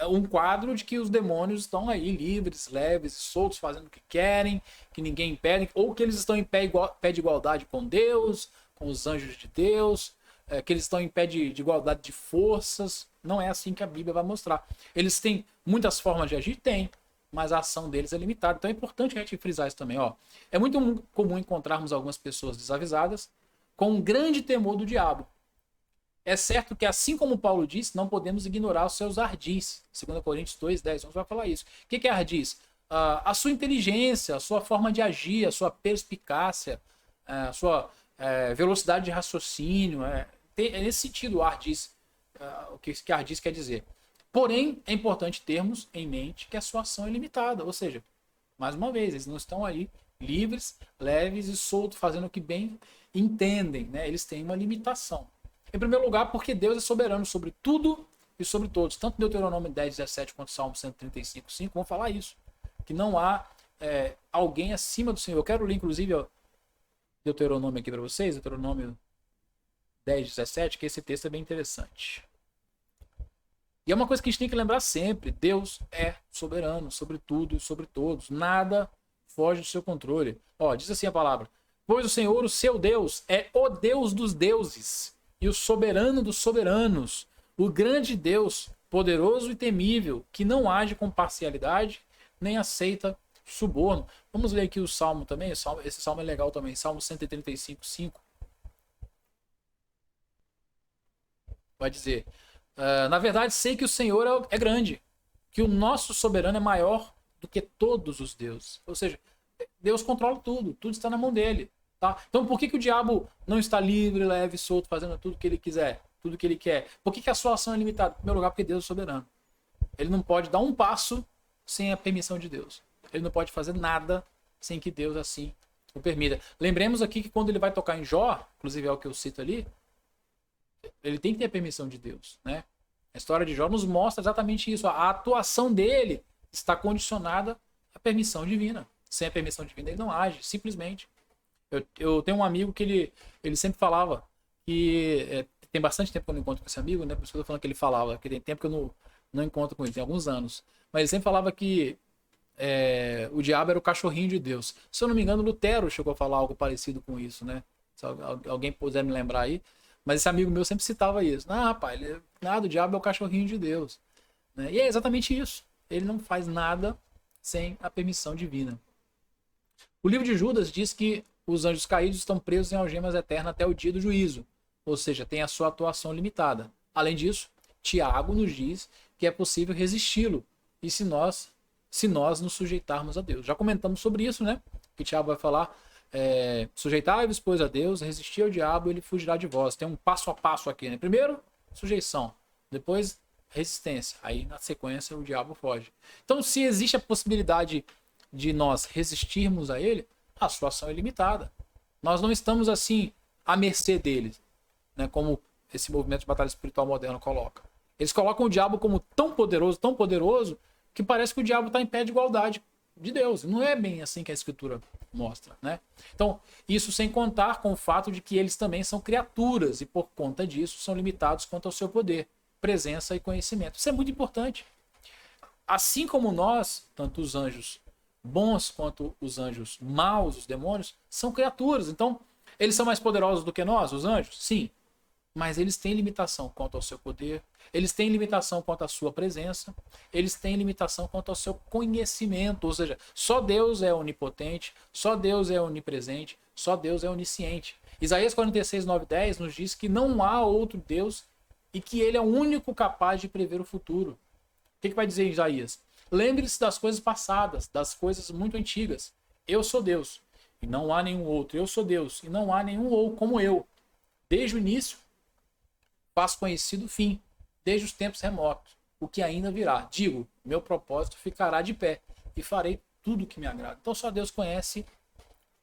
Speaker 1: um quadro de que os demônios estão aí livres, leves e soltos, fazendo o que querem, que ninguém impede, ou que eles estão em pé de igualdade com Deus, com os anjos de Deus, que eles estão em pé de igualdade de forças. Não é assim que a Bíblia vai mostrar. Eles têm muitas formas de agir? Tem, mas a ação deles é limitada. Então é importante a gente frisar isso também. É muito comum encontrarmos algumas pessoas desavisadas com um grande temor do diabo. É certo que, assim como Paulo disse, não podemos ignorar os seus ardis. 2 Coríntios 2:10, vai falar isso. O que é ardis? a sua inteligência, a sua forma de agir, a sua perspicácia, a sua velocidade de raciocínio. É nesse sentido o ardis, o que ardis quer dizer. Porém, é importante termos em mente que a sua ação é limitada. Ou seja, mais uma vez, eles não estão ali livres, leves e soltos, fazendo o que bem entendem. Né? Eles têm uma limitação. Em primeiro lugar, porque Deus é soberano sobre tudo e sobre todos. Tanto Deuteronômio 10, 17 quanto Salmo 135, 5 vão falar isso. Que não há alguém acima do Senhor. Eu quero ler, inclusive, ó, Deuteronômio aqui para vocês. Deuteronômio 10, 17, que esse texto é bem interessante. E é uma coisa que a gente tem que lembrar sempre. Deus é soberano sobre tudo e sobre todos. Nada foge do seu controle. Ó, diz assim a palavra. Pois o Senhor, o seu Deus, é o Deus dos deuses e o soberano dos soberanos. O grande Deus, poderoso e temível, que não age com parcialidade, nem aceita suborno. Vamos ler aqui o Salmo também. Esse Salmo é legal também. Salmo 135, 5. Vai dizer... na verdade, sei que o Senhor é grande, que o nosso soberano é maior do que todos os deuses. Ou seja, Deus controla tudo está na mão dele. Tá? Então, por que o diabo não está livre, leve, solto, fazendo tudo que ele quiser, tudo que ele quer? Por que a sua ação é limitada? Em primeiro lugar, porque Deus é soberano. Ele não pode dar um passo sem a permissão de Deus. Ele não pode fazer nada sem que Deus assim o permita. Lembremos aqui que quando ele vai tocar em Jó, inclusive é o que eu cito ali, ele tem que ter a permissão de Deus, né? A história de Jó nos mostra exatamente isso. A atuação dele está condicionada à permissão divina. Sem a permissão divina ele não age, simplesmente. Eu tenho um amigo que ele sempre falava que... tem bastante tempo que eu não encontro com esse amigo, né? Por isso que eu tô falando que ele falava, que tem tempo que eu não encontro com ele, tem alguns anos. Mas ele sempre falava que o diabo era o cachorrinho de Deus. Se eu não me engano, Lutero chegou a falar algo parecido com isso, né? Se alguém puder me lembrar aí. Mas esse amigo meu sempre citava isso. Rapaz, o diabo é o cachorrinho de Deus. Né? E é exatamente isso. Ele não faz nada sem a permissão divina. O livro de Judas diz que os anjos caídos estão presos em algemas eternas até o dia do juízo. Ou seja, tem a sua atuação limitada. Além disso, Tiago nos diz que é possível resisti-lo. E se nós nos sujeitarmos a Deus. Já comentamos sobre isso, né? Que Tiago vai falar... sujeitai-vos, pois, a Deus, resistir ao diabo, ele fugirá de vós. Tem um passo a passo aqui, né? Primeiro, sujeição. Depois, resistência. Aí, na sequência, o diabo foge. Então, se existe a possibilidade de nós resistirmos a ele, a sua ação é limitada. Nós não estamos, assim, à mercê dele, né? Como esse movimento de batalha espiritual moderno coloca. Eles colocam o diabo como tão poderoso, que parece que o diabo está em pé de igualdade de Deus. Não é bem assim que a Escritura mostra, né? Então, isso sem contar com o fato de que eles também são criaturas e por conta disso são limitados quanto ao seu poder, presença e conhecimento. Isso é muito importante. Assim como nós, tanto os anjos bons quanto os anjos maus, os demônios, são criaturas. Então, eles são mais poderosos do que nós, os anjos? Sim. Mas eles têm limitação quanto ao seu poder, eles têm limitação quanto à sua presença, eles têm limitação quanto ao seu conhecimento, ou seja, só Deus é onipotente, só Deus é onipresente, só Deus é onisciente. Isaías 46, 9, 10 nos diz que não há outro Deus e que ele é o único capaz de prever o futuro. O que vai dizer Isaías? Lembre-se das coisas passadas, das coisas muito antigas. Eu sou Deus e não há nenhum outro. Eu sou Deus e não há nenhum ou como eu. Desde o início, faço conhecido o fim, desde os tempos remotos, o que ainda virá. Digo, meu propósito ficará de pé e farei tudo o que me agrada. Então só Deus conhece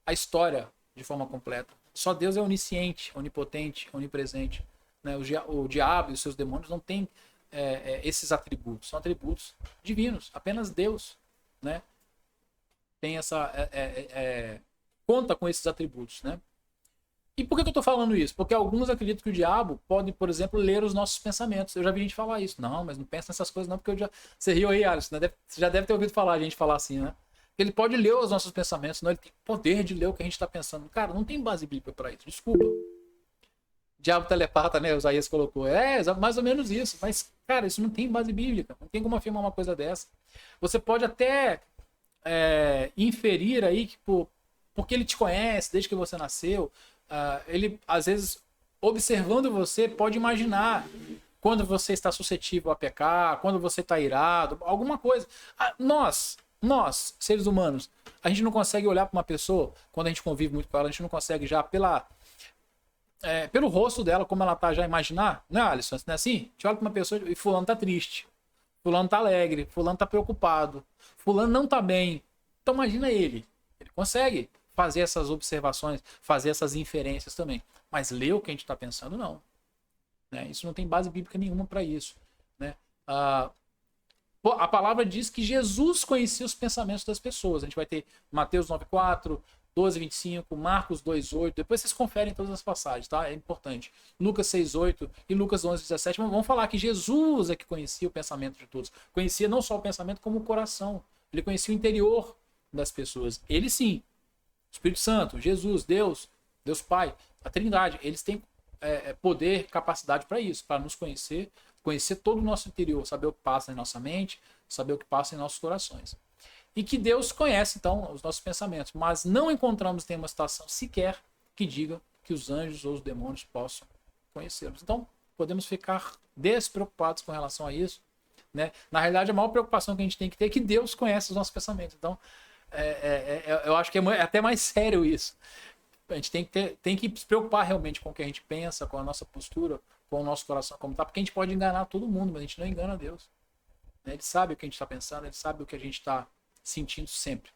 Speaker 1: a história de forma completa. Só Deus é onisciente, onipotente, onipresente. Né? O diabo e os seus demônios não têm esses atributos. São atributos divinos. Apenas Deus, né, tem conta com esses atributos, né? E por que eu estou falando isso? Porque alguns acreditam que o diabo pode, por exemplo, ler os nossos pensamentos. Eu já vi gente falar isso. Não, mas não pensa nessas coisas não, porque você riu aí, Alisson, né? Você já deve ter ouvido falar, a gente falar assim, né? Ele pode ler os nossos pensamentos, senão ele tem poder de ler o que a gente está pensando. Cara, não tem base bíblica para isso, desculpa. Diabo telepata, né? O Isaías colocou. Mais ou menos isso. Mas, cara, isso não tem base bíblica. Não tem como afirmar uma coisa dessa. Você pode até inferir aí que porque ele te conhece desde que você nasceu, ele, às vezes, observando você, pode imaginar quando você está suscetível a pecar, quando você está irado, alguma coisa. Nós, Nós, seres humanos, a gente não consegue olhar para uma pessoa, quando a gente convive muito com ela, a gente não consegue já pelo rosto dela, como ela tá, já imaginar, né, Alisson? Não é assim? A gente olha para uma pessoa e fulano tá triste, fulano tá alegre, fulano tá preocupado, fulano não tá bem. Então imagina ele. Ele consegue fazer essas observações, fazer essas inferências também. Mas ler o que a gente está pensando, não. Né? Isso não tem base bíblica nenhuma para isso. Né? A palavra diz que Jesus conhecia os pensamentos das pessoas. A gente vai ter Mateus 9,4, 12,25, Marcos 2,8. Depois vocês conferem todas as passagens, tá? É importante. Lucas 6,8 e Lucas 11,17. Vamos falar que Jesus é que conhecia o pensamento de todos. Conhecia não só o pensamento, como o coração. Ele conhecia o interior das pessoas. Ele sim. Espírito Santo, Jesus, Deus Pai, a Trindade, eles têm poder, capacidade para isso, para nos conhecer todo o nosso interior, saber o que passa em nossa mente, saber o que passa em nossos corações. E que Deus conhece, então, os nossos pensamentos, mas não encontramos nenhuma situação sequer que diga que os anjos ou os demônios possam conhecê-los. Então, podemos ficar despreocupados com relação a isso. Né? Na realidade, a maior preocupação que a gente tem que ter é que Deus conhece os nossos pensamentos. Então, eu acho que é até mais sério isso. A gente tem que se preocupar realmente com o que a gente pensa, com a nossa postura, com o nosso coração como tá, porque a gente pode enganar todo mundo, mas a gente não engana Deus. Ele sabe o que a gente está pensando, ele sabe o que a gente está sentindo sempre.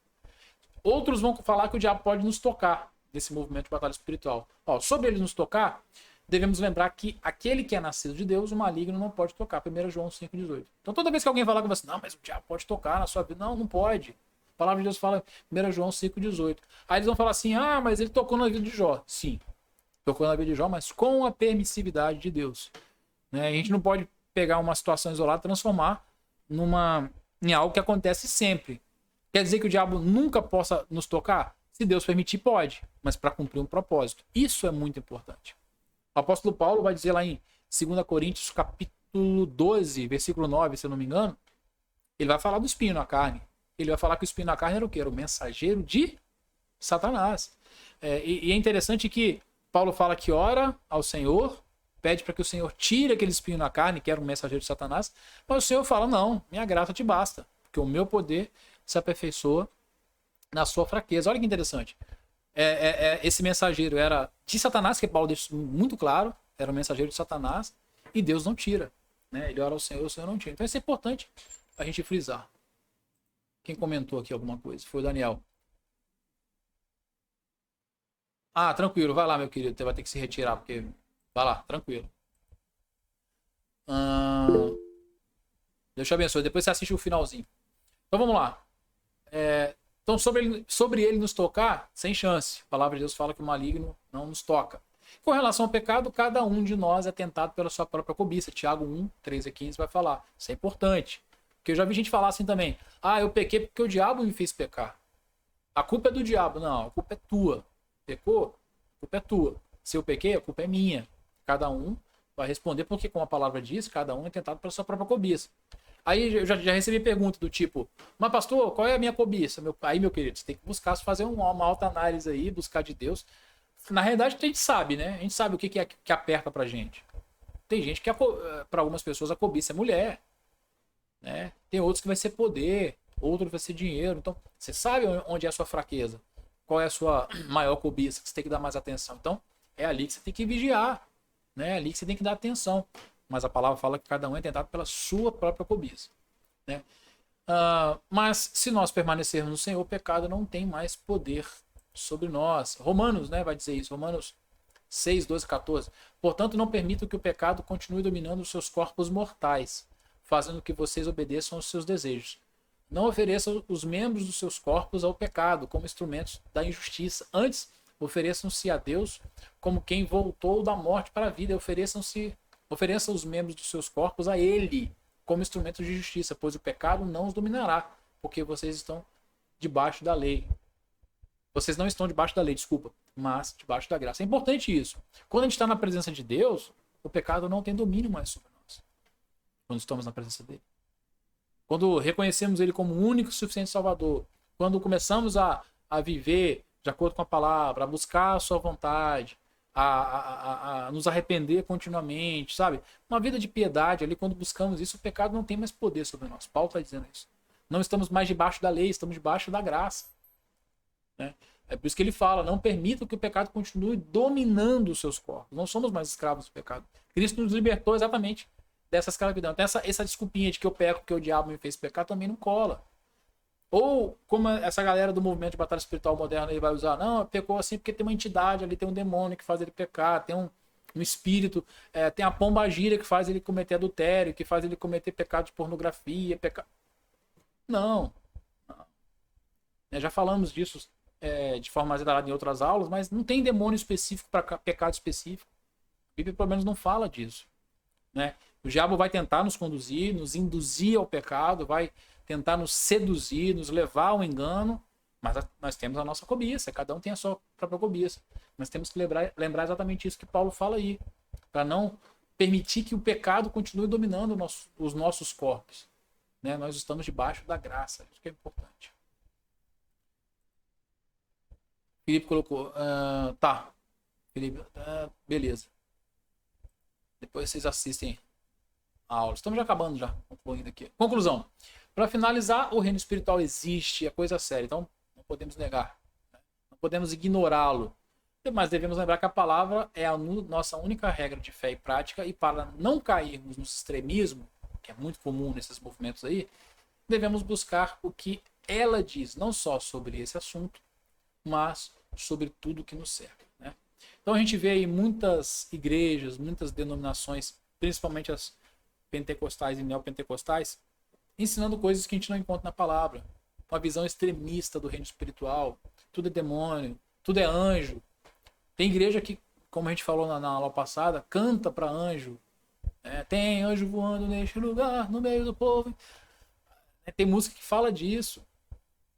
Speaker 1: Outros vão falar que o diabo pode nos tocar nesse movimento de batalha espiritual. Sobre ele nos tocar, devemos lembrar que aquele que é nascido de Deus, o maligno não pode tocar. 1 João 5,18. Então toda vez que alguém falar com você, não, mas o diabo pode tocar na sua vida. Não, não pode. A palavra de Deus fala 1 João 5,18. Aí eles vão falar assim, mas ele tocou na vida de Jó. Sim, tocou na vida de Jó, mas com a permissividade de Deus. Né? A gente não pode pegar uma situação isolada e transformar em algo que acontece sempre. Quer dizer que o diabo nunca possa nos tocar? Se Deus permitir, pode, mas para cumprir um propósito. Isso é muito importante. O apóstolo Paulo vai dizer lá em 2 Coríntios, capítulo 12, versículo 9, se eu não me engano, ele vai falar do espinho na carne. Ele vai falar que o espinho na carne era o quê? Era o mensageiro de Satanás. E é interessante que Paulo fala que ora ao Senhor, pede para que o Senhor tire aquele espinho na carne, que era um mensageiro de Satanás, mas o Senhor fala, não, minha graça te basta, porque o meu poder se aperfeiçoa na sua fraqueza. Olha que interessante. Esse mensageiro era de Satanás, que Paulo deixa muito claro, era um mensageiro de Satanás, e Deus não tira. Né? Ele ora ao Senhor, o Senhor não tira. Então isso é importante a gente frisar. Quem comentou aqui alguma coisa? Foi o Daniel. Tranquilo, vai lá, meu querido. Você vai ter que se retirar, porque... Vai lá, tranquilo. Deus te abençoe. Depois você assiste o finalzinho. Então vamos lá. Então sobre ele nos tocar, sem chance. A palavra de Deus fala que o maligno não nos toca. Com relação ao pecado, cada um de nós é tentado pela sua própria cobiça. Tiago 1, 13 a 15 vai falar. Isso é importante. Porque eu já vi gente falar assim também. Eu pequei porque o diabo me fez pecar. A culpa é do diabo. Não, a culpa é tua. Pecou? A culpa é tua. Se eu pequei, a culpa é minha. Cada um vai responder porque, como a palavra diz, cada um é tentado pela sua própria cobiça. Aí eu já recebi pergunta do tipo, mas pastor, qual é a minha cobiça? Aí, meu querido, você tem que buscar fazer uma alta análise aí, buscar de Deus. Na realidade, a gente sabe, né? A gente sabe o que aperta pra gente. Tem gente que, para algumas pessoas, a cobiça é mulher. Né? Tem outros que vai ser poder, outro vai ser dinheiro. Então, você sabe onde é a sua fraqueza, qual é a sua maior cobiça, que você tem que dar mais atenção. Então, é ali que você tem que vigiar, né? É ali que você tem que dar atenção. Mas a palavra fala que cada um é tentado pela sua própria cobiça. Né? Mas se nós permanecermos no Senhor, o pecado não tem mais poder sobre nós. Romanos, né, vai dizer isso. Romanos 6, 12, 14. Portanto, não permitam que o pecado continue dominando os seus corpos mortais, fazendo que vocês obedeçam aos seus desejos. Não ofereçam os membros dos seus corpos ao pecado como instrumentos da injustiça. Antes, ofereçam-se a Deus como quem voltou da morte para a vida. Ofereçam os membros dos seus corpos a Ele como instrumentos de justiça, pois o pecado não os dominará, porque vocês estão debaixo da lei. Vocês não estão debaixo da lei, desculpa, mas debaixo da graça. É importante isso. Quando a gente está na presença de Deus, o pecado não tem domínio mais sobre nós. Quando estamos na presença dele. Quando reconhecemos ele como o único e suficiente Salvador. Quando começamos a viver de acordo com a palavra, a buscar a sua vontade, a nos arrepender continuamente, sabe? Uma vida de piedade ali, quando buscamos isso, o pecado não tem mais poder sobre nós. Paulo está dizendo isso. Não estamos mais debaixo da lei, estamos debaixo da graça. Né? É por isso que ele fala, não permita que o pecado continue dominando os seus corpos. Não somos mais escravos do pecado. Cristo nos libertou exatamente dessa escravidão. Então essa desculpinha de que eu peco porque o diabo me fez pecar também não cola. Ou como essa galera do movimento de batalha espiritual moderna ele vai usar, não, pecou assim porque tem uma entidade ali, tem um demônio que faz ele pecar, tem um espírito, tem a pombagira que faz ele cometer adultério, que faz ele cometer pecado de pornografia, Não. Já falamos disso de forma mais detalhada em outras aulas, mas não tem demônio específico para pecado específico. A Bíblia pelo menos não fala disso. Né? O diabo vai tentar nos conduzir, nos induzir ao pecado, vai tentar nos seduzir, nos levar ao engano, mas nós temos a nossa cobiça, cada um tem a sua própria cobiça. Nós temos que lembrar exatamente isso que Paulo fala aí, para não permitir que o pecado continue dominando os nossos corpos. Né? Nós estamos debaixo da graça, isso que é importante. Felipe colocou, tá, Felipe, beleza. Depois vocês assistem a aula. Estamos já acabando já, concluindo aqui. Conclusão. Para finalizar, o reino espiritual existe, é coisa séria, então não podemos negar, né? Não podemos ignorá-lo, mas devemos lembrar que a palavra é a nossa única regra de fé e prática, e para não cairmos no extremismo, que é muito comum nesses movimentos aí, devemos buscar o que ela diz, não só sobre esse assunto, mas sobre tudo que nos serve. Né? Então a gente vê aí muitas igrejas, muitas denominações, principalmente as pentecostais e neopentecostais, ensinando coisas que a gente não encontra na palavra. Uma visão extremista do reino espiritual. Tudo é demônio, tudo é anjo. Tem igreja que, como a gente falou na aula passada, canta para anjo. Tem anjo voando neste lugar, no meio do povo. Tem música que fala disso.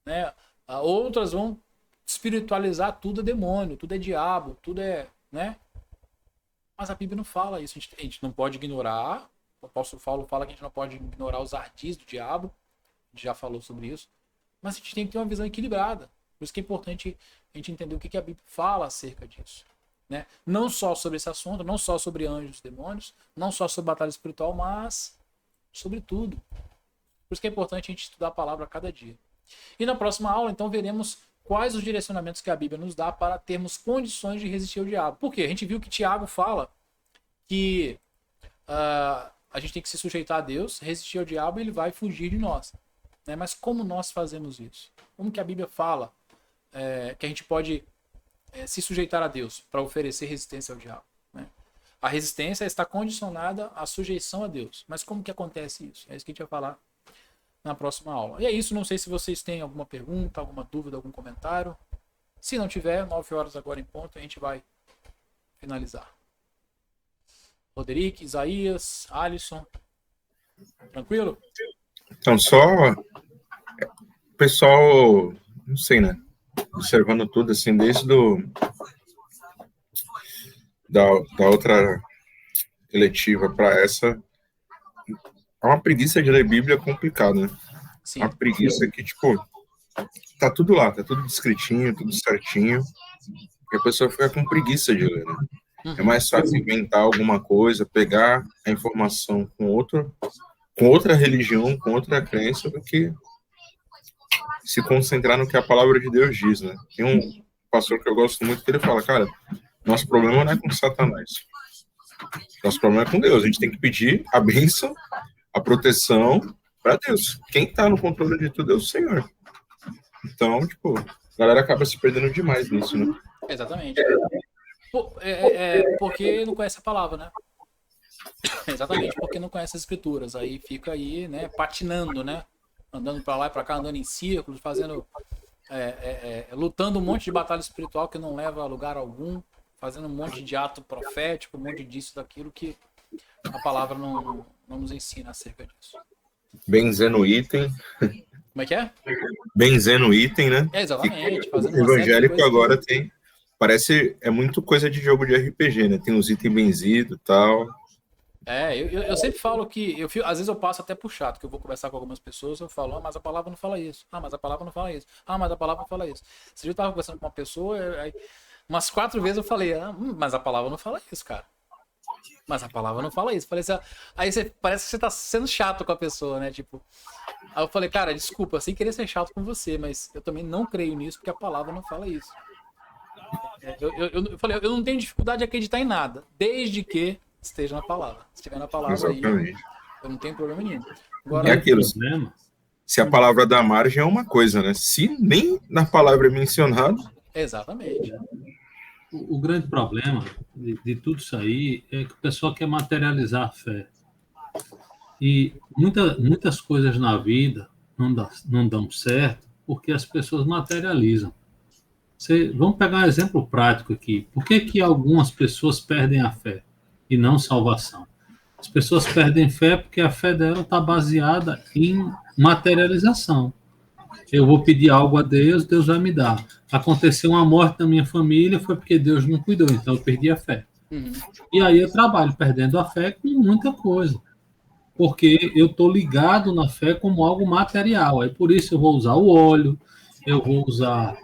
Speaker 1: Né? Outras vão espiritualizar, tudo é demônio, tudo é diabo, tudo é... Né? Mas a Bíblia não fala isso. A gente não pode ignorar. O apóstolo Paulo fala que a gente não pode ignorar os ardis do diabo. A gente já falou sobre isso. Mas a gente tem que ter uma visão equilibrada. Por isso que é importante a gente entender o que a Bíblia fala acerca disso. Né? Não só sobre esse assunto, não só sobre anjos e demônios, não só sobre batalha espiritual, mas sobre tudo. Por isso que é importante a gente estudar a palavra a cada dia. E na próxima aula, então, veremos quais os direcionamentos que a Bíblia nos dá para termos condições de resistir ao diabo. Por quê? A gente viu que Tiago fala que a gente tem que se sujeitar a Deus, resistir ao diabo e ele vai fugir de nós. Né? Mas como nós fazemos isso? Como que a Bíblia fala que a gente pode se sujeitar a Deus para oferecer resistência ao diabo? Né? A resistência está condicionada à sujeição a Deus. Mas como que acontece isso? É isso que a gente vai falar na próxima aula. E é isso, não sei se vocês têm alguma pergunta, alguma dúvida, algum comentário. Se não tiver, 9 horas agora em ponto, a gente vai finalizar. Roderick, Isaías, Alisson. Tranquilo?
Speaker 2: Então, só o pessoal, não sei, né? Observando tudo, assim, desde da outra eletiva para essa, é uma preguiça de ler Bíblia complicada, né?
Speaker 1: Sim.
Speaker 2: Uma preguiça que, tipo, tá tudo lá, tá tudo descritinho, tudo certinho, e a pessoa fica com preguiça de ler, né? É mais fácil inventar alguma coisa, pegar a informação com outra religião, com outra crença, do que se concentrar no que a palavra de Deus diz, né? Tem um pastor que eu gosto muito que ele fala, cara, nosso problema não é com Satanás. Nosso problema é com Deus. A gente tem que pedir a bênção, a proteção para Deus. Quem está no controle de tudo é o Senhor. Então, tipo, a galera acaba se perdendo demais nisso, né?
Speaker 1: Exatamente. Porque não conhece a palavra, né? Exatamente, porque não conhece as escrituras. Aí fica aí, né, patinando, né? Andando para lá e para cá, andando em círculos, fazendo... lutando um monte de batalha espiritual que não leva a lugar algum, fazendo um monte de ato profético, um monte disso, daquilo que a palavra não nos ensina acerca disso.
Speaker 2: Benzendo item.
Speaker 1: Como é que é?
Speaker 2: Benzendo item, né?
Speaker 1: Exatamente.
Speaker 2: O evangélico agora tem... Parece... É muito coisa de jogo de RPG, né? Tem os itens benzidos e tal.
Speaker 1: Eu sempre falo que... às vezes eu passo até pro chato, que eu vou conversar com algumas pessoas, eu falo, mas a palavra não fala isso. Mas a palavra não fala isso. Mas a palavra não fala isso. Se eu tava conversando com uma pessoa, umas 4 vezes eu falei, mas a palavra não fala isso, cara. Mas a palavra não fala isso. Falei assim, aí você parece que você tá sendo chato com a pessoa, né? Tipo, aí eu falei, cara, desculpa, sem querer ser chato com você, mas eu também não creio nisso porque a palavra não fala isso. Eu falei, eu não tenho dificuldade de acreditar em nada, desde que esteja na palavra. Se estiver na palavra aí,
Speaker 2: Exatamente.
Speaker 1: eu não tenho problema nenhum.
Speaker 3: O
Speaker 1: Agora,
Speaker 2: É
Speaker 3: grande
Speaker 2: aquilo.
Speaker 3: problema,
Speaker 2: Se a palavra da margem é uma coisa, né? Se nem na palavra é mencionado,
Speaker 1: exatamente.
Speaker 3: o grande problema de tudo isso aí é que o pessoal quer materializar a fé. E muitas coisas na vida não dão certo porque as pessoas materializam. Vamos pegar um exemplo prático aqui. Por que algumas pessoas perdem a fé e não salvação? As pessoas perdem fé porque a fé dela está baseada em materialização. Eu vou pedir algo a Deus, Deus vai me dar. Aconteceu uma morte na minha família, foi porque Deus não cuidou, então eu perdi a fé. E aí eu trabalho perdendo a fé com muita coisa. Porque eu estou ligado na fé como algo material. Aí por isso eu vou usar o óleo, eu vou usar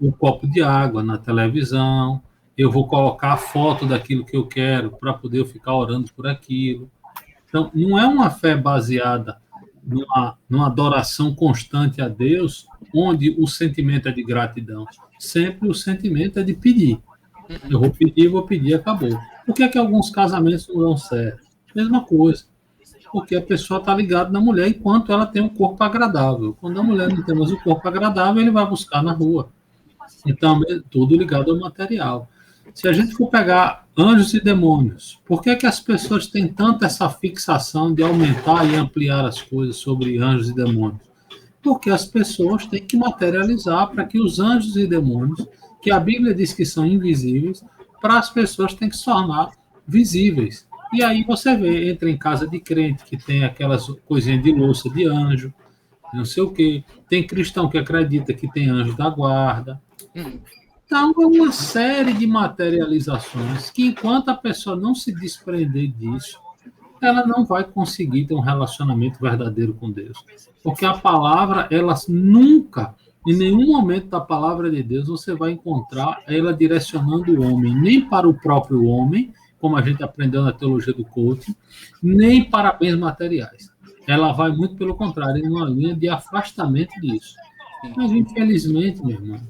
Speaker 3: um copo de água na televisão, eu vou colocar a foto daquilo que eu quero para poder eu ficar orando por aquilo. Então, não é uma fé baseada numa adoração constante a Deus, onde o sentimento é de gratidão. Sempre o sentimento é de pedir. Eu vou pedir, acabou. Por que alguns casamentos não dão certo? Mesma coisa. Porque a pessoa está ligada na mulher enquanto ela tem um corpo agradável. Quando a mulher não tem mais o corpo agradável, ele vai buscar na rua. Então, tudo ligado ao material. Se a gente for pegar anjos e demônios, por que as pessoas têm tanta essa fixação de aumentar e ampliar as coisas sobre anjos e demônios? Porque as pessoas têm que materializar para que os anjos e demônios, que a Bíblia diz que são invisíveis, para as pessoas têm que se tornar visíveis. E aí você vê, entra em casa de crente que tem aquelas coisinhas de louça de anjo, não sei o quê. Tem cristão que acredita que tem anjo da guarda. Então, é uma série de materializações que, enquanto a pessoa não se desprender disso, ela não vai conseguir ter um relacionamento verdadeiro com Deus. Porque a palavra, ela nunca, em nenhum momento da palavra de Deus, você vai encontrar ela direcionando o homem, nem para o próprio homem, como a gente aprendeu na teologia do coaching, nem para bens materiais. Ela vai muito pelo contrário, em uma linha de afastamento disso. Mas, infelizmente, meu irmão,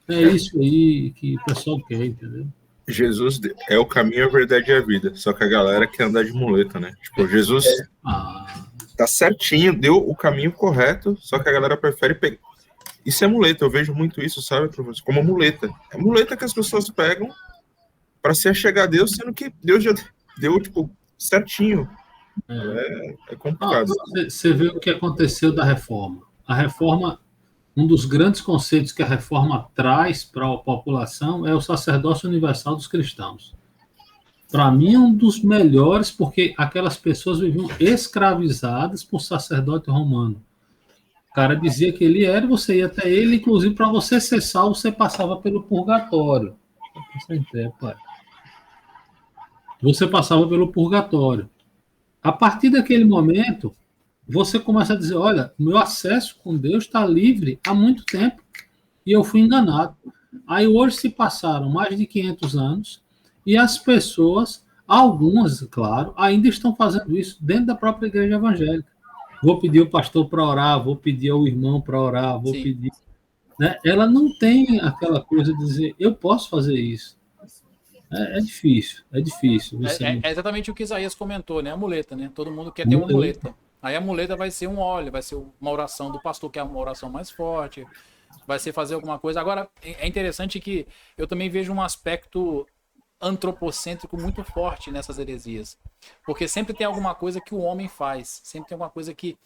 Speaker 3: é isso aí que o pessoal quer, entendeu?
Speaker 2: Jesus é o caminho, a verdade e a vida. Só que a galera quer andar de muleta, né? Tipo, Jesus tá certinho, deu o caminho correto, só que a galera prefere pegar. Isso é muleta, eu vejo muito isso, sabe, professor? Como muleta. É muleta que as pessoas pegam para se achegar a Deus, sendo que Deus já deu, tipo, certinho. É complicado.
Speaker 3: Você vê o que aconteceu da reforma. A reforma, um dos grandes conceitos que a reforma traz para a população é o sacerdócio universal dos cristãos. Para mim, é um dos melhores, porque aquelas pessoas viviam escravizadas por sacerdote romano. O cara dizia que ele era, você ia até ele, inclusive para você ser salvo, você passava pelo purgatório. Você passava pelo purgatório. A partir daquele momento, você começa a dizer, olha, meu acesso com Deus está livre há muito tempo e eu fui enganado. Aí hoje se passaram mais de 500 anos e as pessoas, algumas, claro, ainda estão fazendo isso dentro da própria igreja evangélica. Vou pedir o pastor para orar, vou pedir ao irmão para orar, vou pedir... Né? Ela não tem aquela coisa de dizer, eu posso fazer isso. É difícil.
Speaker 1: É exatamente o que Isaías comentou, né? A muleta, né? Todo mundo quer ter uma muleta. Aí a muleta vai ser um óleo, vai ser uma oração do pastor, que é uma oração mais forte, vai ser fazer alguma coisa. Agora, é interessante que eu também vejo um aspecto antropocêntrico muito forte nessas heresias. Porque sempre tem alguma coisa que o homem faz, sempre tem alguma coisa que...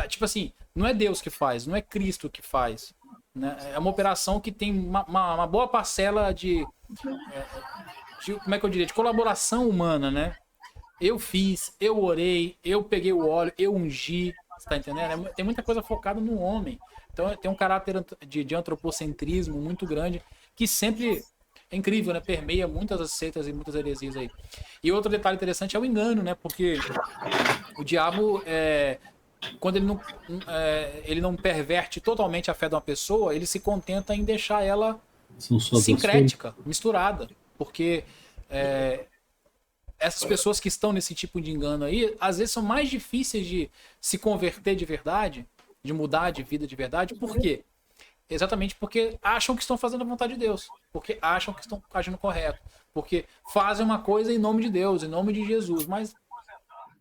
Speaker 1: tipo assim, não é Deus que faz, não é Cristo que faz. Né? É uma operação que tem uma boa parcela de como é que eu diria, de colaboração humana, né? Eu fiz, eu orei, eu peguei o óleo, eu ungi, você tá entendendo? Tem muita coisa focada no homem. Então tem um caráter de antropocentrismo muito grande, que sempre é incrível, né? Permeia muitas seitas e muitas heresias aí. E outro detalhe interessante é o engano, né? Porque o diabo, quando ele não perverte totalmente a fé de uma pessoa, ele se contenta em deixar ela sincrética, misturada. Porque essas pessoas que estão nesse tipo de engano aí, às vezes são mais difíceis de se converter de verdade, de mudar de vida de verdade. Por quê? Exatamente porque acham que estão fazendo a vontade de Deus, porque acham que estão agindo correto, porque fazem uma coisa em nome de Deus, em nome de Jesus, mas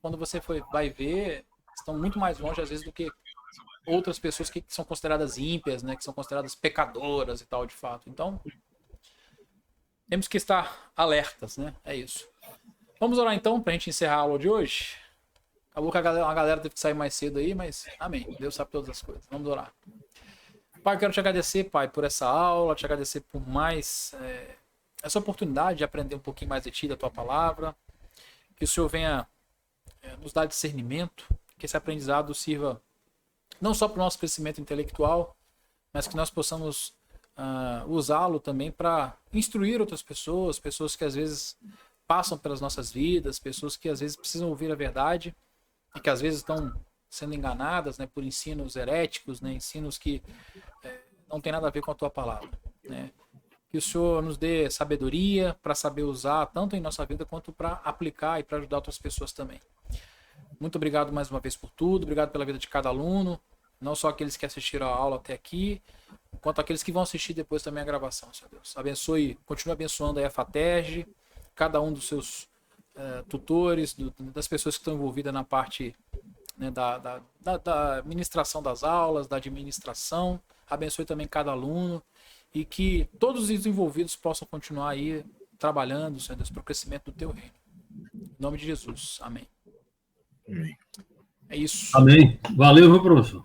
Speaker 1: quando você vai ver, estão muito mais longe às vezes do que outras pessoas que são consideradas ímpias, né, que são consideradas pecadoras e tal, de fato. Então, temos que estar alertas, né? É isso. Vamos orar então pra gente encerrar a aula de hoje. Acabou que a galera teve que sair mais cedo aí, mas amém. Deus sabe todas as coisas. Vamos orar. Pai, eu quero te agradecer, Pai, por essa aula, te agradecer por mais essa oportunidade de aprender um pouquinho mais de ti, da tua palavra. Que o Senhor venha nos dar discernimento, que esse aprendizado sirva não só para o nosso crescimento intelectual, mas que nós possamos usá-lo também para instruir outras pessoas, pessoas que às vezes passam pelas nossas vidas, pessoas que às vezes precisam ouvir a verdade e que às vezes estão sendo enganadas, né, por ensinos heréticos, né, ensinos que não tem nada a ver com a tua palavra, né? Que o Senhor nos dê sabedoria para saber usar tanto em nossa vida quanto para aplicar e para ajudar outras pessoas também. Muito obrigado mais uma vez por tudo, obrigado pela vida de cada aluno, não só aqueles que assistiram a aula até aqui, quanto aqueles que vão assistir depois também a gravação, Senhor Deus. Abençoe, continue abençoando aí a FATERJ, cada um dos seus tutores, das pessoas que estão envolvidas na parte, né, da administração das aulas, da administração. Abençoe também cada aluno e que todos os envolvidos possam continuar aí trabalhando, Senhor Deus, para o crescimento do teu reino. Em nome de Jesus. Amém.
Speaker 2: Amém.
Speaker 1: É isso.
Speaker 3: Amém. Valeu, meu professor.